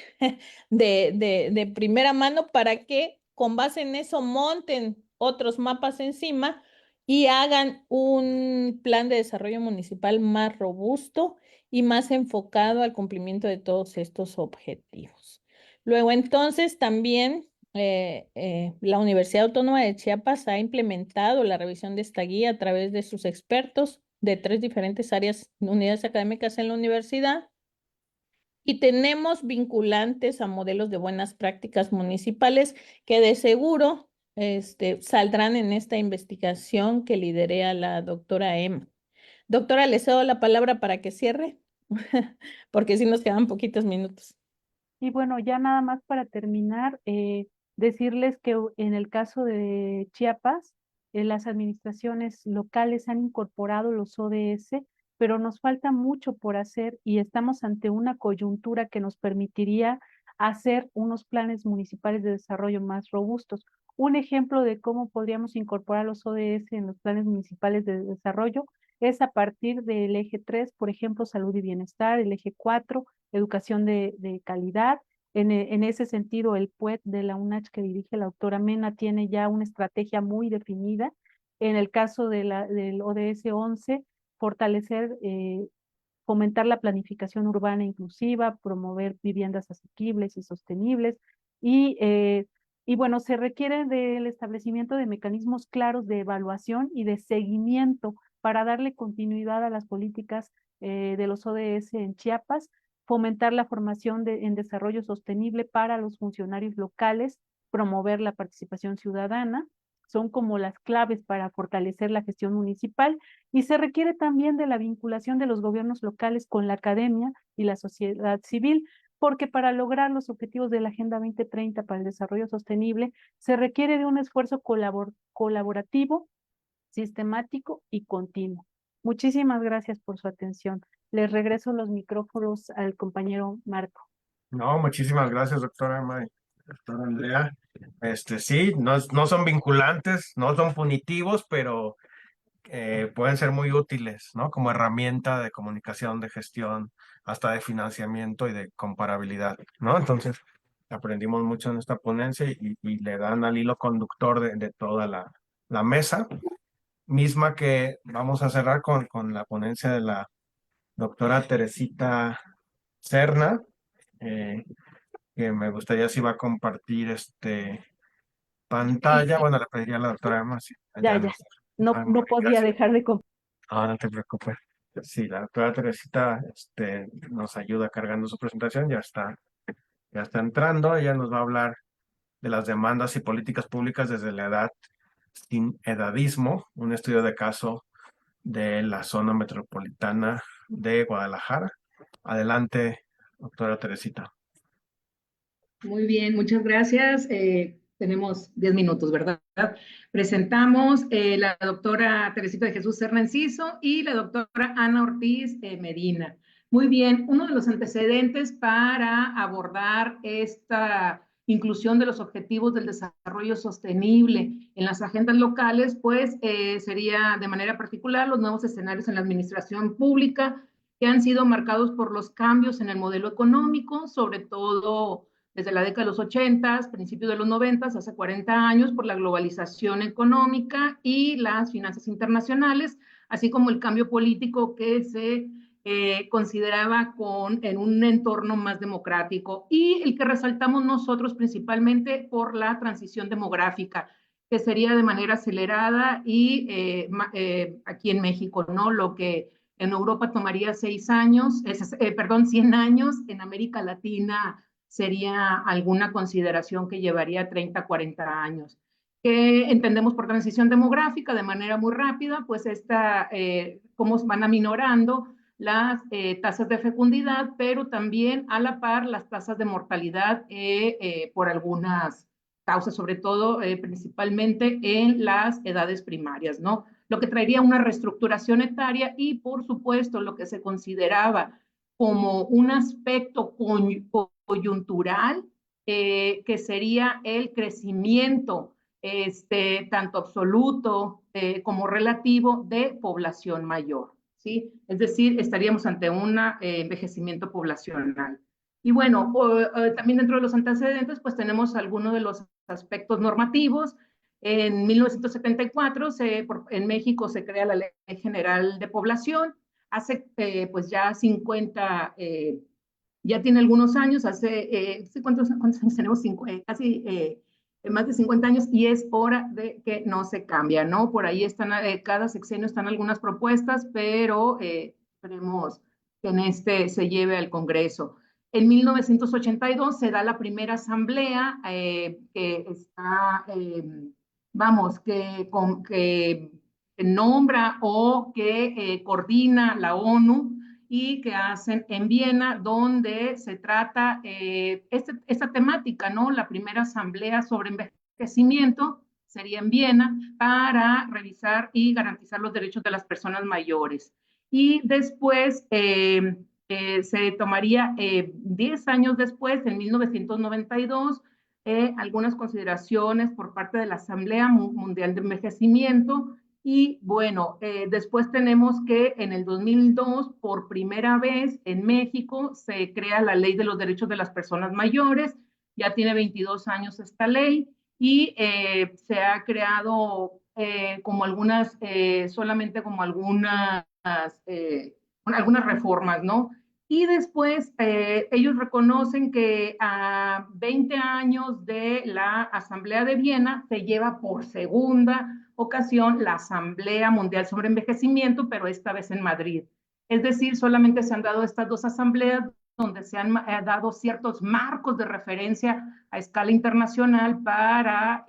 de primera mano para que con base en eso monten otros mapas encima y hagan un plan de desarrollo municipal más robusto y más enfocado al cumplimiento de todos estos objetivos. Luego, entonces, también la Universidad Autónoma de Chiapas ha implementado la revisión de esta guía a través de sus expertos de 3 diferentes áreas, unidades académicas en la universidad. Y tenemos vinculantes a modelos de buenas prácticas municipales que de seguro saldrán en esta investigación que liderea la doctora Emma. Doctora, le cedo la palabra para que cierre, porque sí nos quedan poquitos minutos. Y bueno, ya nada más para terminar, decirles que en el caso de Chiapas, las administraciones locales han incorporado los ODS, pero nos falta mucho por hacer y estamos ante una coyuntura que nos permitiría hacer unos planes municipales de desarrollo más robustos. Un ejemplo de cómo podríamos incorporar los ODS en los planes municipales de desarrollo es a partir del eje 3, por ejemplo, salud y bienestar, el eje 4, educación de calidad. En ese sentido, el PUET de la UNACH que dirige la autora Mena tiene ya una estrategia muy definida. En el caso del ODS 11, fortalecer, fomentar la planificación urbana inclusiva, promover viviendas asequibles y sostenibles y bueno, se requiere del establecimiento de mecanismos claros de evaluación y de seguimiento para darle continuidad a las políticas de los ODS en Chiapas, fomentar la formación en desarrollo sostenible para los funcionarios locales, promover la participación ciudadana, son como las claves para fortalecer la gestión municipal y se requiere también de la vinculación de los gobiernos locales con la academia y la sociedad civil, porque para lograr los objetivos de la Agenda 2030 para el Desarrollo Sostenible se requiere de un esfuerzo colaborativo, sistemático y continuo. Muchísimas gracias por su atención. Les regreso los micrófonos al compañero Marco. No, muchísimas gracias, doctora doctora Andrea. Sí, no son vinculantes, no son punitivos, pero pueden ser muy útiles, ¿no? Como herramienta de comunicación, de gestión, hasta de financiamiento y de comparabilidad, ¿no? Entonces, aprendimos mucho en esta ponencia y le dan al hilo conductor de toda la mesa, misma que vamos a cerrar con la ponencia de la doctora Teresita Serna, eh, que me gustaría si va a compartir Sí, pantalla. Bueno, le pediría a la doctora Emma si ya, allá ya. nos... No, Ah, muy no bien, podía gracias. dejar de compartir. Ah, no te preocupes. Sí, la doctora Teresita nos ayuda cargando su presentación, ya está entrando. Ella nos va a hablar de las demandas y políticas públicas desde la edad sin edadismo, un estudio de caso de la zona metropolitana de Guadalajara. Adelante, doctora Teresita. Muy bien, muchas gracias. Tenemos 10 minutos, ¿verdad? Presentamos la doctora Teresita de Jesús Serna Enciso y la doctora Ana Ortiz Medina. Muy bien, uno de los antecedentes para abordar esta inclusión de los objetivos del desarrollo sostenible en las agendas locales, pues sería de manera particular los nuevos escenarios en la administración pública que han sido marcados por los cambios en el modelo económico, sobre todo desde la década de los 80, principios de los 90, hace 40 años, por la globalización económica y las finanzas internacionales, así como el cambio político que se consideraba en un entorno más democrático, y el que resaltamos nosotros principalmente por la transición demográfica, que sería de manera acelerada y aquí en México, ¿no? Lo que en Europa tomaría 6 años, 100 años, en América Latina sería alguna consideración que llevaría 30, 40 años. ¿Qué entendemos por transición demográfica? De manera muy rápida, pues cómo van aminorando las tasas de fecundidad, pero también a la par las tasas de mortalidad por algunas causas, sobre todo principalmente en las edades primarias, ¿no? Lo que traería una reestructuración etaria y, por supuesto, lo que se consideraba como un aspecto coyuntural, que sería el crecimiento tanto absoluto como relativo de población mayor, ¿sí? Es decir, estaríamos ante un envejecimiento poblacional. Y bueno, también dentro de los antecedentes, pues tenemos algunos de los aspectos normativos. En 1974, en México se crea la Ley General de Población. Hace pues ya 50, ya tiene algunos años, ¿cuántos años tenemos? Casi más de 50 años, y es hora de que no se cambia, ¿no? Por ahí están, cada sexenio están algunas propuestas, pero esperemos que en se lleve al Congreso. En 1982 se da la primera asamblea que está, vamos, que nombra o que coordina la ONU y que hacen en Viena, donde se trata esta temática, ¿no? La primera asamblea sobre envejecimiento sería en Viena para revisar y garantizar los derechos de las personas mayores. Y después se tomaría 10 años después, en 1992, algunas consideraciones por parte de la Asamblea Mundial de Envejecimiento. Y bueno, después tenemos que en el 2002, por primera vez en México, se crea la Ley de los Derechos de las Personas Mayores. Ya tiene 22 años esta ley y se ha creado como algunas, solamente como algunas reformas, ¿no? Y después ellos reconocen que a 20 años de la Asamblea de Viena se lleva por segunda ocasión la Asamblea Mundial sobre Envejecimiento, pero esta vez en Madrid. Es decir, solamente se han dado estas dos asambleas donde se han dado ciertos marcos de referencia a escala internacional para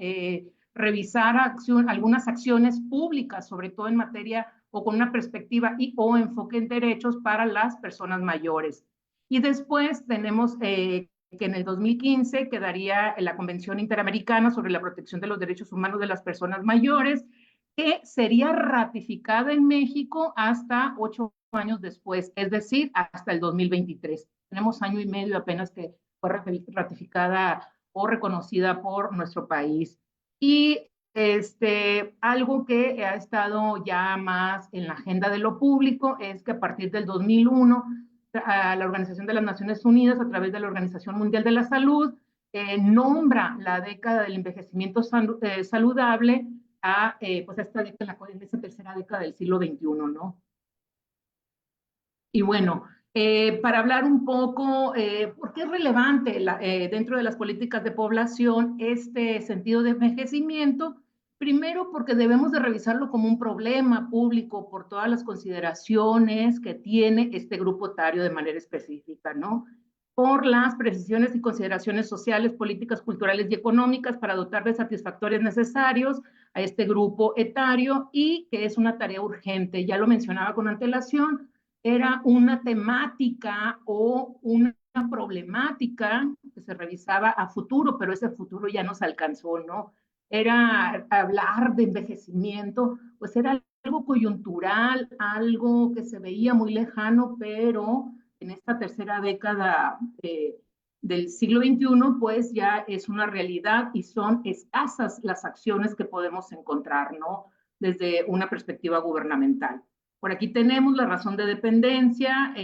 revisar algunas acciones públicas, sobre todo en materia o con una perspectiva o enfoque en derechos para las personas mayores. Y después tenemos que en el 2015 quedaría la Convención Interamericana sobre la Protección de los Derechos Humanos de las Personas Mayores, que sería ratificada en México hasta 8 años después, es decir, hasta el 2023. Tenemos año y medio apenas que fue ratificada o reconocida por nuestro país. Y algo que ha estado ya más en la agenda de lo público es que a partir del 2001, la Organización de las Naciones Unidas, a través de la Organización Mundial de la Salud, nombra la década del envejecimiento saludable a pues esta década, en esa tercera década del siglo XXI, ¿no? Y bueno, para hablar un poco, ¿por qué es relevante dentro de las políticas de población este sentido de envejecimiento? Primero, porque debemos de revisarlo como un problema público por todas las consideraciones que tiene este grupo etario de manera específica, ¿no? Por las precisiones y consideraciones sociales, políticas, culturales y económicas para dotar de satisfactorios necesarios a este grupo etario y que es una tarea urgente. Ya lo mencionaba con antelación, era una temática o una problemática que se revisaba a futuro, pero ese futuro ya nos alcanzó, ¿no? Era hablar de envejecimiento, pues era algo coyuntural, algo que se veía muy lejano, pero en esta tercera década del siglo XXI, pues ya es una realidad y son escasas las acciones que podemos encontrar, ¿no? Desde una perspectiva gubernamental. Por aquí tenemos la razón de dependencia,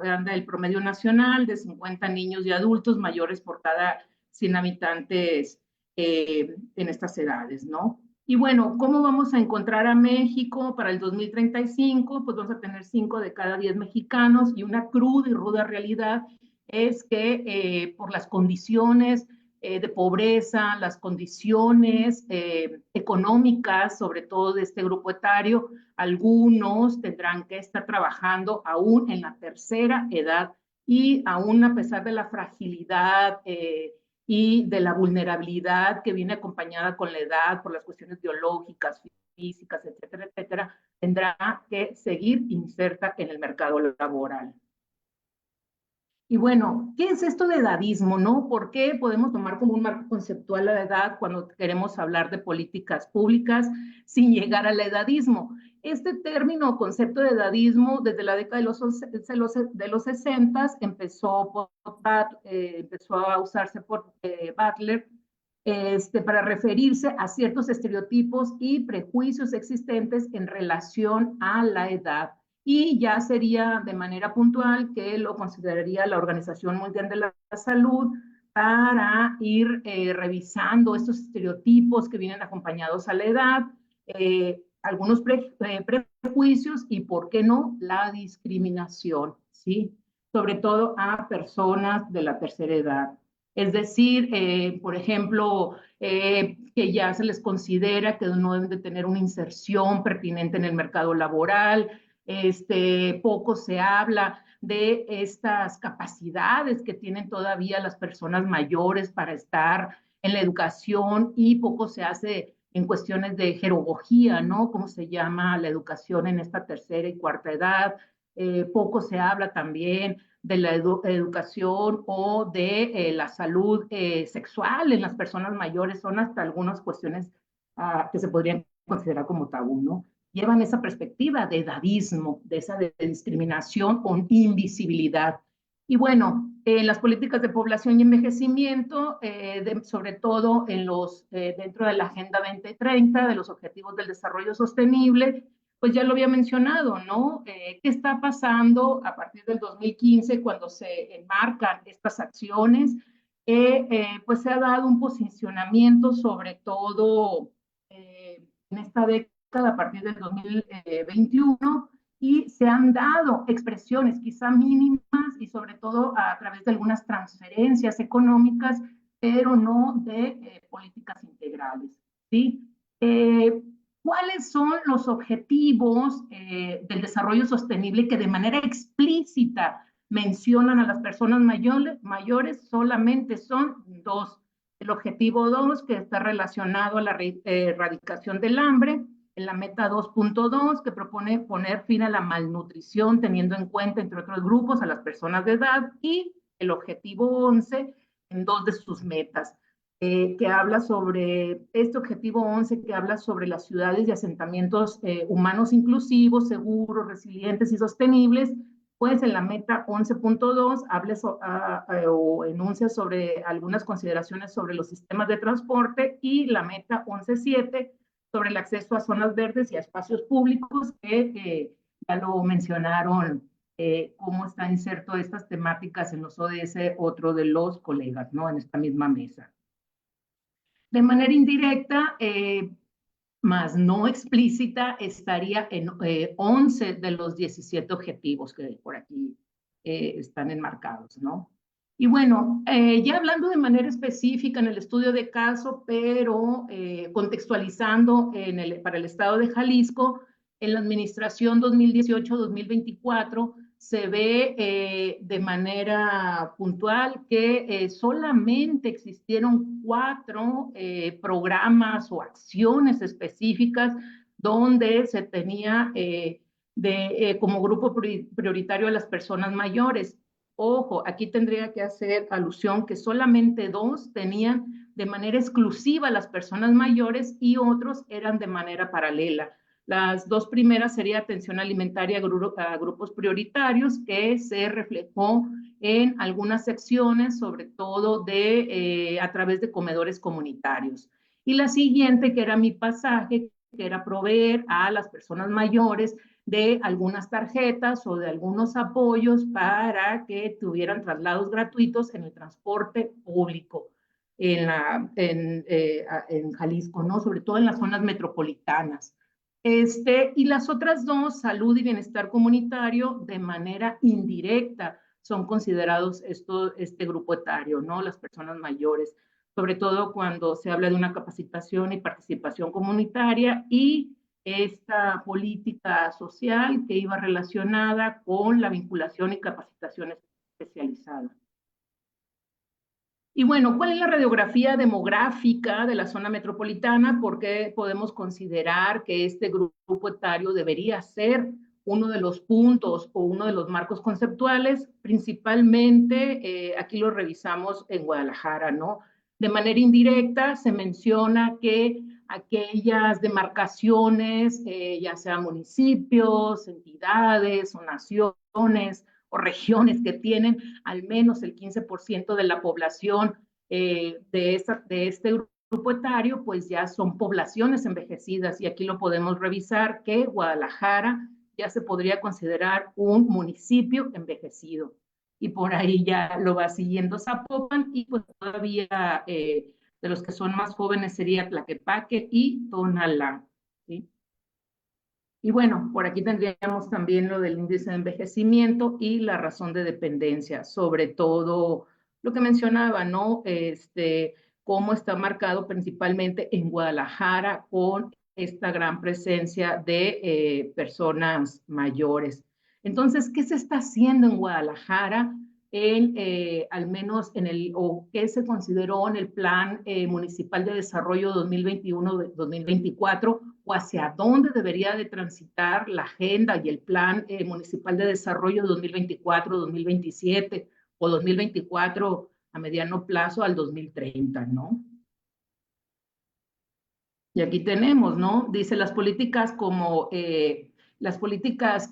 anda el promedio nacional de 50 niños y adultos mayores por cada 100 habitantes en estas edades, ¿no? Y bueno, ¿cómo vamos a encontrar a México para el 2035? Pues vamos a tener 5 de cada 10 mexicanos y una cruda y ruda realidad es que por las condiciones de pobreza, las condiciones económicas, sobre todo de este grupo etario, algunos tendrán que estar trabajando aún en la tercera edad y aún a pesar de la fragilidad y de la vulnerabilidad que viene acompañada con la edad por las cuestiones biológicas, físicas, etcétera, etcétera, tendrá que seguir inserta en el mercado laboral. Y bueno, ¿qué es esto de edadismo, no? ¿Por qué podemos tomar como un marco conceptual la edad cuando queremos hablar de políticas públicas sin llegar al edadismo? Este término o concepto de edadismo desde la década de los 60 empezó a usarse por Butler para referirse a ciertos estereotipos y prejuicios existentes en relación a la edad. Y ya sería de manera puntual que lo consideraría la Organización Mundial de la Salud para ir revisando estos estereotipos que vienen acompañados a la edad, algunos prejuicios y, ¿por qué no?, la discriminación, ¿sí? Sobre todo a personas de la tercera edad. Es decir, por ejemplo, que ya se les considera que no deben de tener una inserción pertinente en el mercado laboral. Poco se habla de estas capacidades que tienen todavía las personas mayores para estar en la educación y poco se hace en cuestiones de gerontología, ¿no? ¿Cómo se llama la educación en esta tercera y cuarta edad? Poco se habla también de la educación o de la salud sexual en las personas mayores. Son hasta algunas cuestiones que se podrían considerar como tabú, ¿no? Llevan esa perspectiva de edadismo, de esa de discriminación o invisibilidad. Y bueno, las políticas de población y envejecimiento, sobre todo dentro de la Agenda 2030, de los Objetivos del Desarrollo Sostenible, pues ya lo había mencionado, ¿no? ¿Qué está pasando a partir del 2015 cuando se enmarcan estas acciones? Pues se ha dado un posicionamiento sobre todo en esta década a partir del 2021 y se han dado expresiones quizá mínimas y sobre todo a través de algunas transferencias económicas, pero no de políticas integrales, ¿sí? ¿Cuáles son los objetivos del desarrollo sostenible que de manera explícita mencionan a las personas mayores? Solamente son 2. El objetivo 2, que está relacionado a la erradicación del hambre, en la meta 2.2, que propone poner fin a la malnutrición, teniendo en cuenta, entre otros grupos, a las personas de edad, y el objetivo 11, en 2 de sus metas, que habla sobre este objetivo 11, que habla sobre las ciudades y asentamientos humanos inclusivos, seguros, resilientes y sostenibles. Pues en la meta 11.2 habla o enuncia sobre algunas consideraciones sobre los sistemas de transporte, y la meta 11.7 sobre el acceso a zonas verdes y a espacios públicos, que ya lo mencionaron cómo está inserto estas temáticas en los ODS, otro de los colegas, ¿no? En esta misma mesa. De manera indirecta, más no explícita, estaría en 11 de los 17 objetivos que por aquí están enmarcados, ¿no? Y bueno, ya hablando de manera específica en el estudio de caso, pero contextualizando para el estado de Jalisco, en la administración 2018-2024 se ve de manera puntual que solamente existieron 4 programas o acciones específicas donde se tenía como grupo prioritario a las personas mayores. Ojo, aquí tendría que hacer alusión que solamente 2 tenían de manera exclusiva a las personas mayores y otros eran de manera paralela. Las 2 primeras sería atención alimentaria a grupos prioritarios, que se reflejó en algunas secciones, sobre todo a través de comedores comunitarios. Y la siguiente, que era mi pasaje, que era proveer a las personas mayores de algunas tarjetas o de algunos apoyos para que tuvieran traslados gratuitos en el transporte público en Jalisco, ¿no? Sobre todo en las zonas metropolitanas. Y las otras 2, salud y bienestar comunitario, de manera indirecta son considerados este grupo etario, ¿no? Las personas mayores, sobre todo cuando se habla de una capacitación y participación comunitaria y esta política social que iba relacionada con la vinculación y capacitación especializada. Y bueno, ¿cuál es la radiografía demográfica de la zona metropolitana? ¿Por qué podemos considerar que este grupo etario debería ser uno de los puntos o uno de los marcos conceptuales? Principalmente, aquí lo revisamos en Guadalajara, ¿no? De manera indirecta se menciona que aquellas demarcaciones, ya sean municipios, entidades o naciones, o regiones que tienen al menos el 15% de la población de este grupo etario, pues ya son poblaciones envejecidas. Y aquí lo podemos revisar que Guadalajara ya se podría considerar un municipio envejecido. Y por ahí ya lo va siguiendo Zapopan y pues todavía de los que son más jóvenes sería Tlaquepaque y Tonalá, ¿sí? Y bueno, por aquí tendríamos también lo del índice de envejecimiento y la razón de dependencia, sobre todo lo que mencionaba, ¿no? Cómo está marcado principalmente en Guadalajara con esta gran presencia de personas mayores. Entonces, ¿qué se está haciendo en Guadalajara? Al menos o qué se consideró en el Plan Municipal de Desarrollo 2021-2024, o hacia dónde debería de transitar la agenda y el Plan Municipal de Desarrollo 2024-2027 o 2024 a mediano plazo al 2030, ¿no? Y aquí tenemos, ¿no? Dice las políticas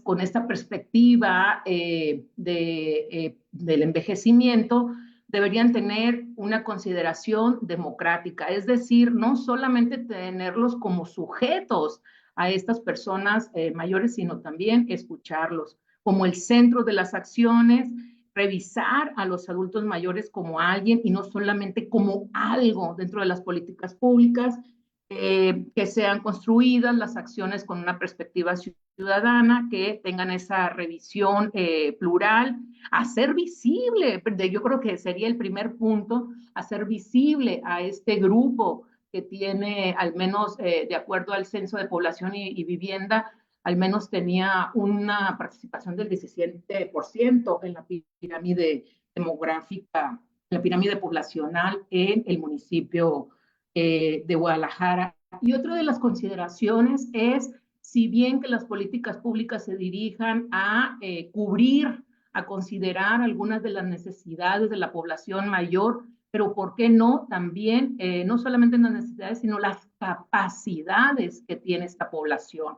con esta perspectiva del envejecimiento deberían tener una consideración democrática, es decir, no solamente tenerlos como sujetos a estas personas mayores, sino también escucharlos como el centro de las acciones, revisar a los adultos mayores como alguien y no solamente como algo dentro de las políticas públicas, que sean construidas las acciones con una perspectiva ciudadana, que tengan esa revisión plural, hacer visible, yo creo que sería el primer punto, hacer visible a este grupo que tiene, al menos de acuerdo al Censo de Población y Vivienda, al menos tenía una participación del 17% en la pirámide demográfica, en la pirámide poblacional en el municipio de Guadalajara. Y otra de las consideraciones es, si bien que las políticas públicas se dirijan a cubrir, a considerar algunas de las necesidades de la población mayor, pero ¿por qué no también, no solamente las necesidades, sino las capacidades que tiene esta población?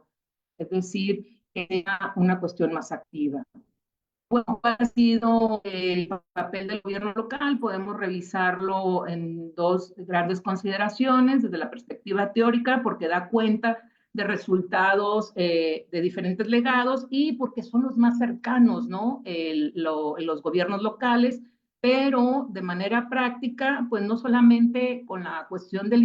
Es decir, que sea una cuestión más activa. Bueno, ¿cuál ha sido el papel del gobierno local? Podemos revisarlo en 2 grandes consideraciones, desde la perspectiva teórica, porque da cuenta de resultados de diferentes legados y porque son los más cercanos, ¿no? Los gobiernos locales, pero de manera práctica, pues no solamente con la cuestión de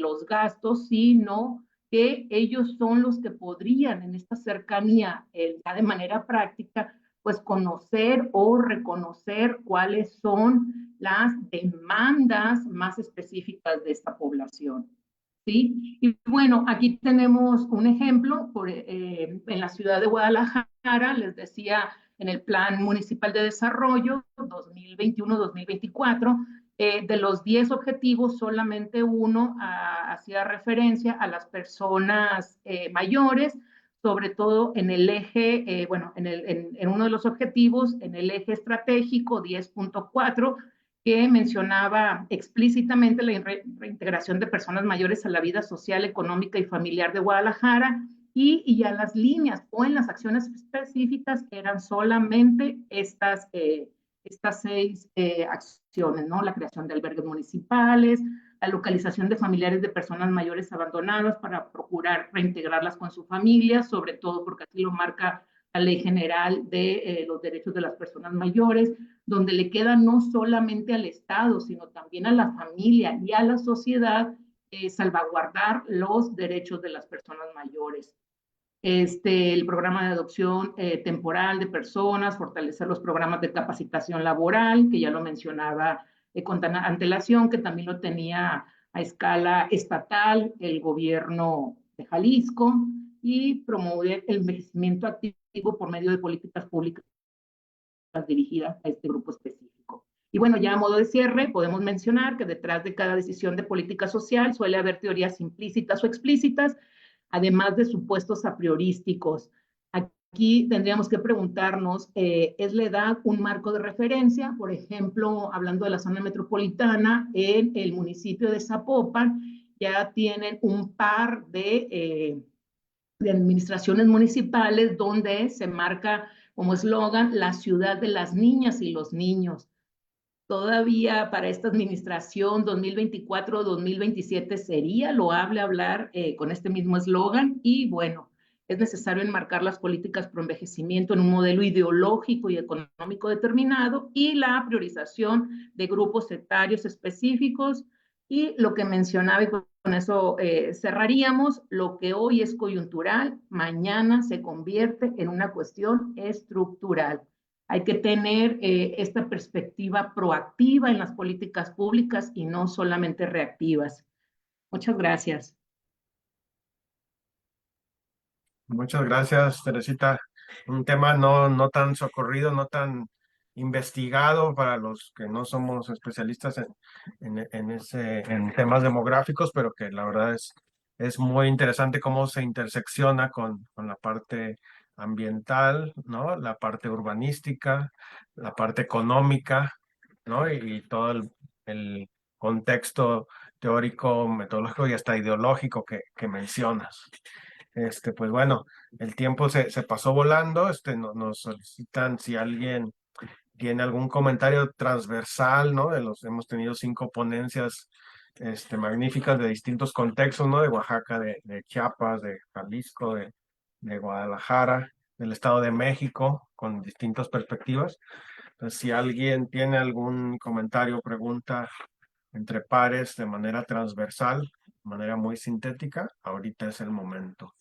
los gastos, sino que ellos son los que podrían en esta cercanía, ya de manera práctica, pues conocer o reconocer cuáles son las demandas más específicas de esta población. ¿Sí? Y bueno, aquí tenemos un ejemplo en la ciudad de Guadalajara, les decía, en el Plan Municipal de Desarrollo 2021-2024, de los 10 objetivos, solamente uno hacía referencia a las personas mayores, sobre todo en el eje, bueno, en uno de los objetivos, en el eje estratégico 10.4, que mencionaba explícitamente la reintegración de personas mayores a la vida social, económica y familiar de Guadalajara, y a las líneas o en las acciones específicas eran solamente estas 6 acciones, ¿no? La creación de albergues municipales, la localización de familiares de personas mayores abandonadas para procurar reintegrarlas con su familia, sobre todo porque así lo marca la Ley General de los Derechos de las Personas Mayores, donde le queda no solamente al Estado, sino también a la familia y a la sociedad salvaguardar los derechos de las personas mayores. El programa de adopción temporal de personas, fortalecer los programas de capacitación laboral, que ya lo mencionaba con antelación, que también lo tenía a escala estatal el gobierno de Jalisco, y promover el envejecimiento activo por medio de políticas públicas dirigidas a este grupo específico. Y bueno, ya a modo de cierre, podemos mencionar que detrás de cada decisión de política social suele haber teorías implícitas o explícitas, además de supuestos a priorísticos. Aquí tendríamos que preguntarnos, ¿es la edad un marco de referencia? Por ejemplo, hablando de la zona metropolitana, en el municipio de Zapopan ya tienen un par de administraciones municipales donde se marca como eslogan la ciudad de las niñas y los niños. Todavía para esta administración 2024-2027 sería loable hablar con este mismo eslogan y bueno, es necesario enmarcar las políticas pro envejecimiento en un modelo ideológico y económico determinado y la priorización de grupos etarios específicos y lo que mencionaba, y con eso cerraríamos, lo que hoy es coyuntural, mañana se convierte en una cuestión estructural. Hay que tener esta perspectiva proactiva en las políticas públicas y no solamente reactivas. Muchas gracias. Muchas gracias, Teresita. Un tema no tan socorrido, no tan investigado para los que no somos especialistas en temas demográficos, pero que la verdad es muy interesante cómo se intersecciona con la parte ambiental, ¿no? La parte urbanística, la parte económica, ¿no? Y todo el contexto teórico, metodológico y hasta ideológico que mencionas. Pues bueno, el tiempo se pasó volando. Nos solicitan si alguien tiene algún comentario transversal, ¿no? Hemos tenido 5 ponencias, magníficas de distintos contextos, ¿no? De Oaxaca, de Chiapas, de Jalisco, de Guadalajara, del Estado de México, con distintas perspectivas. Entonces, si alguien tiene algún comentario o pregunta entre pares de manera transversal, de manera muy sintética, ahorita es el momento.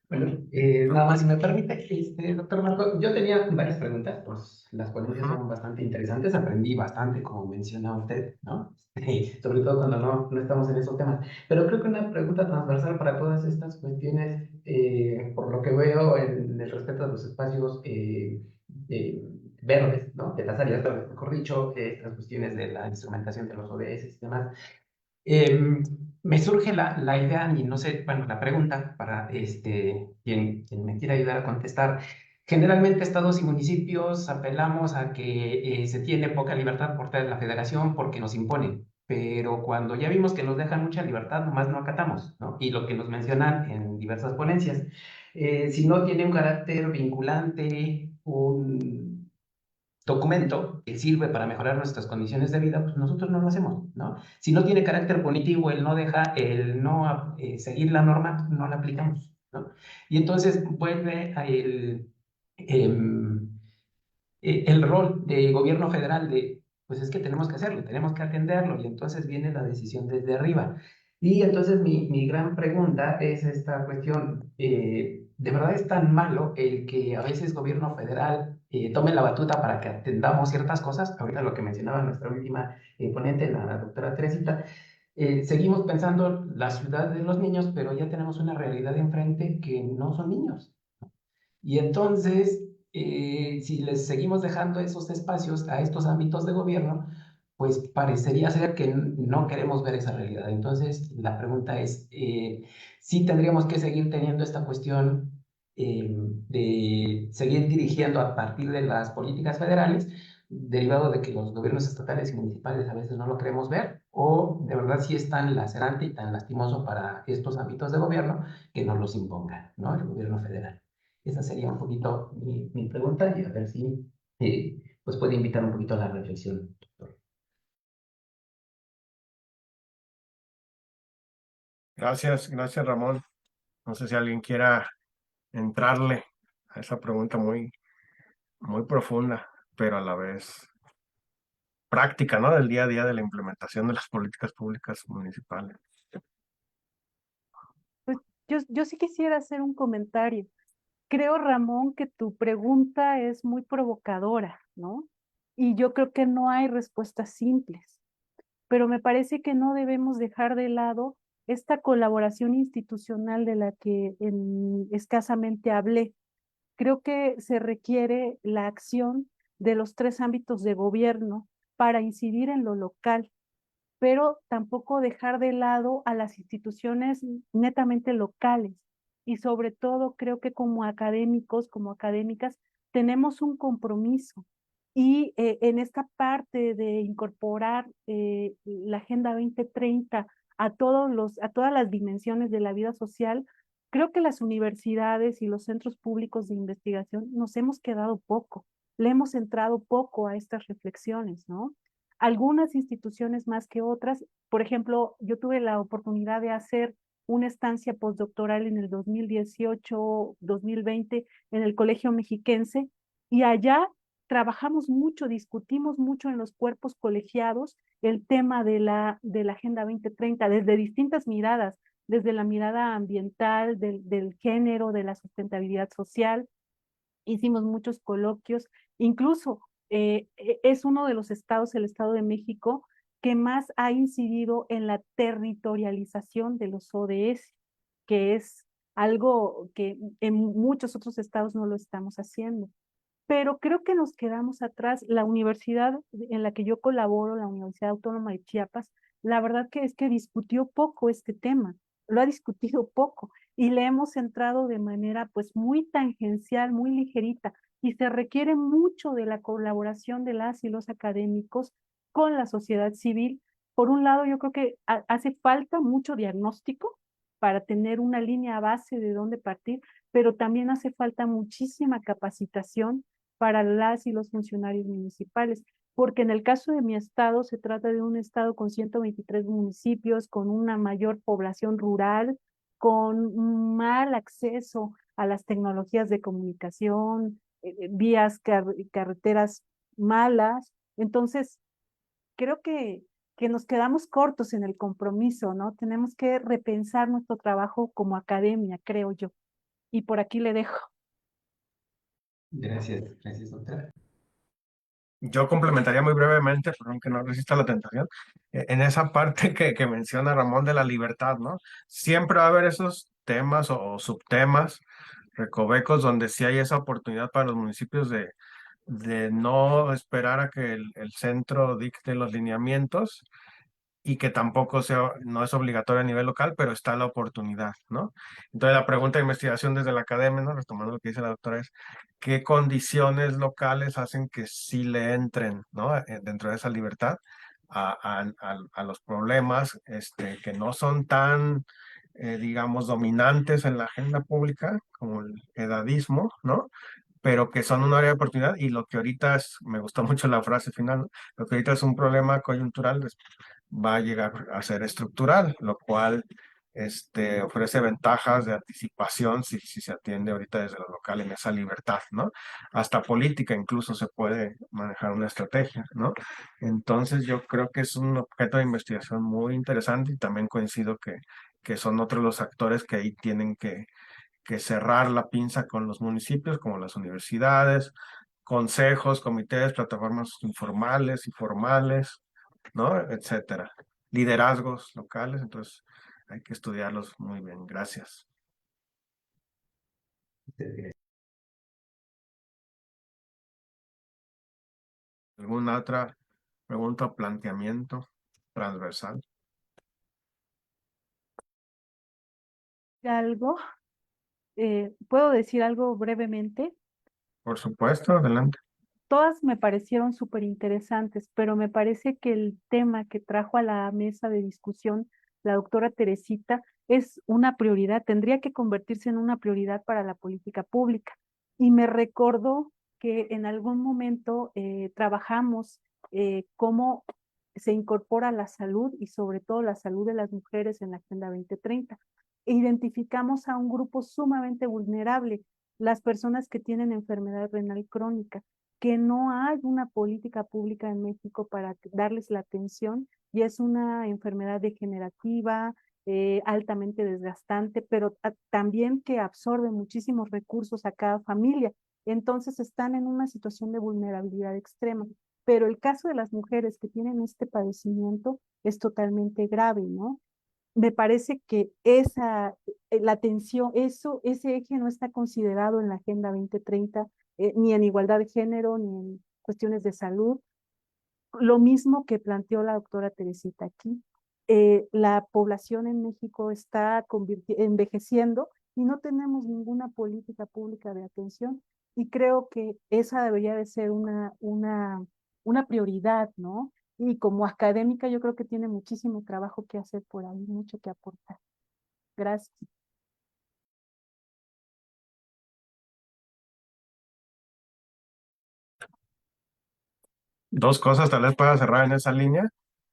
Bueno, nada más si me permite, doctor Marco, yo tenía varias preguntas, pues las ponencias son bastante interesantes, aprendí bastante, como menciona usted, ¿no? Sobre todo cuando no estamos en esos temas. Pero creo que una pregunta transversal para todas estas cuestiones, por lo que veo en el respeto a los espacios verdes, ¿no? De las áreas verdes, mejor dicho, estas cuestiones de la instrumentación de los ODS y demás. Me surge la idea, y no sé, bueno, la pregunta para quien me quiera ayudar a contestar. Generalmente estados y municipios apelamos a que se tiene poca libertad por parte de la federación porque nos imponen, pero cuando ya vimos que nos dejan mucha libertad, nomás no acatamos, ¿no? Y lo que nos mencionan en diversas ponencias, si no tiene un carácter vinculante, documento que sirve para mejorar nuestras condiciones de vida, pues nosotros no lo hacemos, ¿no? Si no tiene carácter punitivo, el no seguir la norma, no la aplicamos, ¿no? Y entonces vuelve a el rol de gobierno federal de, pues es que tenemos que hacerlo, tenemos que atenderlo, y entonces viene la decisión desde arriba. Y entonces mi gran pregunta es esta cuestión, ¿de verdad es tan malo el que a veces gobierno federal tome la batuta para que atendamos ciertas cosas? Ahorita lo que mencionaba nuestra última ponente, la doctora Teresita, seguimos pensando la ciudad de los niños, pero ya tenemos una realidad enfrente que no son niños. Y entonces, si les seguimos dejando esos espacios a estos ámbitos de gobierno, pues parecería ser que no queremos ver esa realidad. Entonces, la pregunta es, si tendríamos que seguir teniendo esta cuestión de seguir dirigiendo a partir de las políticas federales, derivado de que los gobiernos estatales y municipales a veces no lo queremos ver, o de verdad sí es tan lacerante y tan lastimoso para estos ámbitos de gobierno que nos los imponga, ¿no? El gobierno federal. Esa sería un poquito mi pregunta, y a ver si pues puede invitar un poquito a la reflexión, doctor. Gracias, gracias Ramón. No sé si alguien quiera entrarle a esa pregunta muy, muy profunda, pero a la vez práctica, ¿no? Del día a día de la implementación de las políticas públicas municipales. Pues yo sí quisiera hacer un comentario. Creo, Ramón, que tu pregunta es muy provocadora, ¿no? Y yo creo que no hay respuestas simples, pero me parece que no debemos dejar de lado esta colaboración institucional de la que escasamente hablé. Creo que se requiere la acción de los tres ámbitos de gobierno para incidir en lo local, pero tampoco dejar de lado a las instituciones netamente locales. Y sobre todo, creo que como académicos, como académicas, tenemos un compromiso. Y en esta parte de incorporar la Agenda 2030 a todas las dimensiones de la vida social, creo que las universidades y los centros públicos de investigación nos hemos quedado poco, le hemos entrado poco a estas reflexiones, ¿no? Algunas instituciones más que otras. Por ejemplo, yo tuve la oportunidad de hacer una estancia postdoctoral en el 2018-2020 en el Colegio Mexiquense, y allá trabajamos mucho, discutimos mucho en los cuerpos colegiados el tema de la Agenda 2030 desde distintas miradas, desde la mirada ambiental, del género, de la sustentabilidad social. Hicimos muchos coloquios, incluso es uno de los estados, el Estado de México, que más ha incidido en la territorialización de los ODS, que es algo que en muchos otros estados no lo estamos haciendo. Pero creo que nos quedamos atrás. La universidad en la que yo colaboro, la Universidad Autónoma de Chiapas, la verdad que es que discutió poco este tema, lo ha discutido poco, y le hemos entrado de manera pues muy tangencial, muy ligerita, y se requiere mucho de la colaboración de las y los académicos con la sociedad civil. Por un lado, yo creo que hace falta mucho diagnóstico para tener una línea base de dónde partir, pero también hace falta muchísima capacitación para las y los funcionarios municipales, porque en el caso de mi estado se trata de un estado con 123 municipios, con una mayor población rural, con mal acceso a las tecnologías de comunicación, vías, carreteras malas. Entonces, creo que nos quedamos cortos en el compromiso, ¿no? Tenemos que repensar nuestro trabajo como academia, creo yo. Y por aquí le dejo. Gracias, gracias, doctora. Yo complementaría muy brevemente, perdón que no resista la tentación, en esa parte que menciona Ramón de la libertad, ¿no? Siempre va a haber esos temas o subtemas, recovecos, donde sí hay esa oportunidad para los municipios de no esperar a que el centro dicte los lineamientos, y que tampoco no es obligatorio a nivel local, pero está la oportunidad, ¿no? Entonces la pregunta de investigación desde la academia, ¿no? Retomando lo que dice la doctora, es ¿qué condiciones locales hacen que sí le entren, ¿no? Dentro de esa libertad a los problemas que no son tan, digamos, dominantes en la agenda pública, como el edadismo, ¿no? pero que son un área de oportunidad y lo que ahorita es, me gustó mucho la frase final, ¿no? Lo que ahorita es un problema coyuntural va a llegar a ser estructural, lo cual ofrece ventajas de anticipación si se atiende ahorita desde lo local en esa libertad, ¿no? Hasta política incluso se puede manejar una estrategia, ¿no? Entonces yo creo que es un objeto de investigación muy interesante y también coincido que son otros los actores que ahí tienen que cerrar la pinza con los municipios, como las universidades, consejos, comités, plataformas informales y formales, ¿no? Etcétera. Liderazgos locales, entonces hay que estudiarlos muy bien. Gracias. ¿Alguna otra pregunta o planteamiento transversal? Algo, ¿puedo decir algo brevemente? Por supuesto, adelante. Todas me parecieron súper interesantes, pero me parece que el tema que trajo a la mesa de discusión la doctora Teresita es una prioridad, tendría que convertirse en una prioridad para la política pública. Y me recordó que en algún momento trabajamos cómo se incorpora la salud y sobre todo la salud de las mujeres en la Agenda 2030. E identificamos a un grupo sumamente vulnerable, las personas que tienen enfermedad renal crónica, que no hay una política pública en México para darles la atención y es una enfermedad degenerativa, altamente desgastante, pero también que absorbe muchísimos recursos a cada familia. Entonces están en una situación de vulnerabilidad extrema. Pero el caso de las mujeres que tienen este padecimiento es totalmente grave, ¿no? Me parece que la atención, ese eje no está considerado en la Agenda 2030, ni en igualdad de género, ni en cuestiones de salud. Lo mismo que planteó la doctora Teresita aquí. La población en México está envejeciendo y no tenemos ninguna política pública de atención y creo que esa debería de ser una prioridad, ¿no? Y como académica yo creo que tiene muchísimo trabajo que hacer por ahí, mucho que aportar. Gracias. Dos cosas, tal vez para cerrar en esa línea.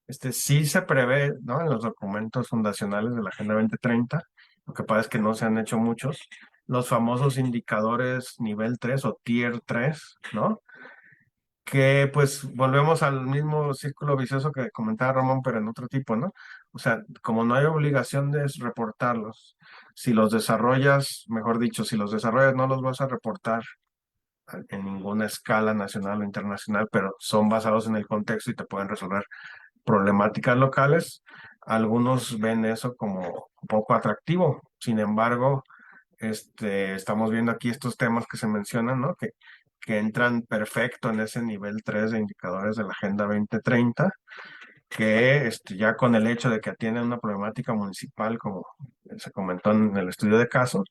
Sí se prevé, ¿no? En los documentos fundacionales de la Agenda 2030, lo que pasa es que no se han hecho muchos, los famosos indicadores nivel 3 o tier 3, ¿no? Que pues volvemos al mismo círculo vicioso que comentaba Ramón, pero en otro tipo, ¿no? O sea, como no hay obligación de reportarlos, si los desarrollas, mejor dicho, si los desarrollas no los vas a reportar en ninguna escala nacional o internacional, pero son basados en el contexto y te pueden resolver problemáticas locales. Algunos ven eso como un poco atractivo. Sin embargo, estamos viendo aquí estos temas que se mencionan, ¿no? Que entran perfecto en ese nivel 3 de indicadores de la Agenda 2030, que ya con el hecho de que atienden una problemática municipal, como se comentó en el estudio de caso,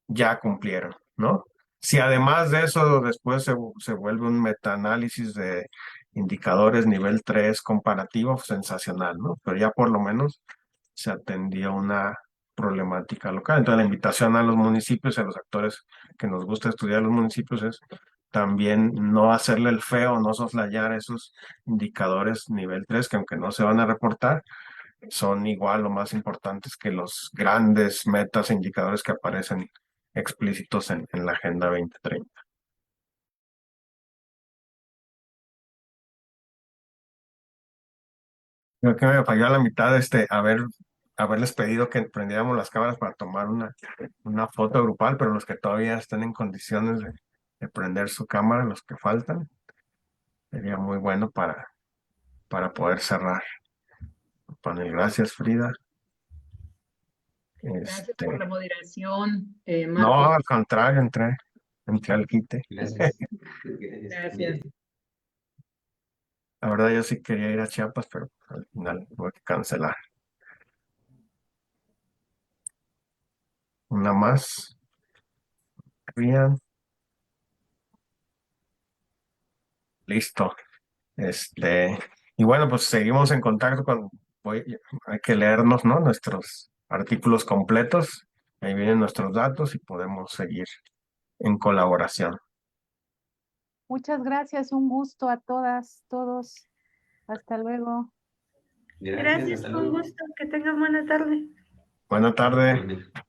ya cumplieron, ¿no? Si además de eso después se vuelve un metaanálisis de indicadores nivel 3 comparativo, sensacional, ¿no? Pero ya por lo menos se atendió una problemática local. Entonces la invitación a los municipios y a los actores que nos gusta estudiar los municipios es también no hacerle el feo, no soslayar esos indicadores nivel 3 que aunque no se van a reportar, son igual o más importantes que los grandes metas e indicadores que aparecen explícitos en la Agenda 2030. Creo que me falló a la mitad haberles pedido que prendiéramos las cámaras para tomar una foto grupal, pero los que todavía están en condiciones de prender su cámara, los que faltan, sería muy bueno para poder cerrar el panel. Gracias, Frida. Gracias por la moderación, No, Marcos. al contrario, entré al quite. Gracias. Gracias. La verdad, yo sí quería ir a Chiapas, pero al final tuve que cancelar. Una más. Bien. Listo. Y bueno, pues seguimos en contacto hay que leernos, ¿no? Nuestros artículos completos. Ahí vienen nuestros datos y podemos seguir en colaboración. Muchas gracias, un gusto a todas, todos. Hasta luego. Gracias, Gracias, hasta con luego. gusto. Que tengan buena tarde. Buena tarde. Igualmente.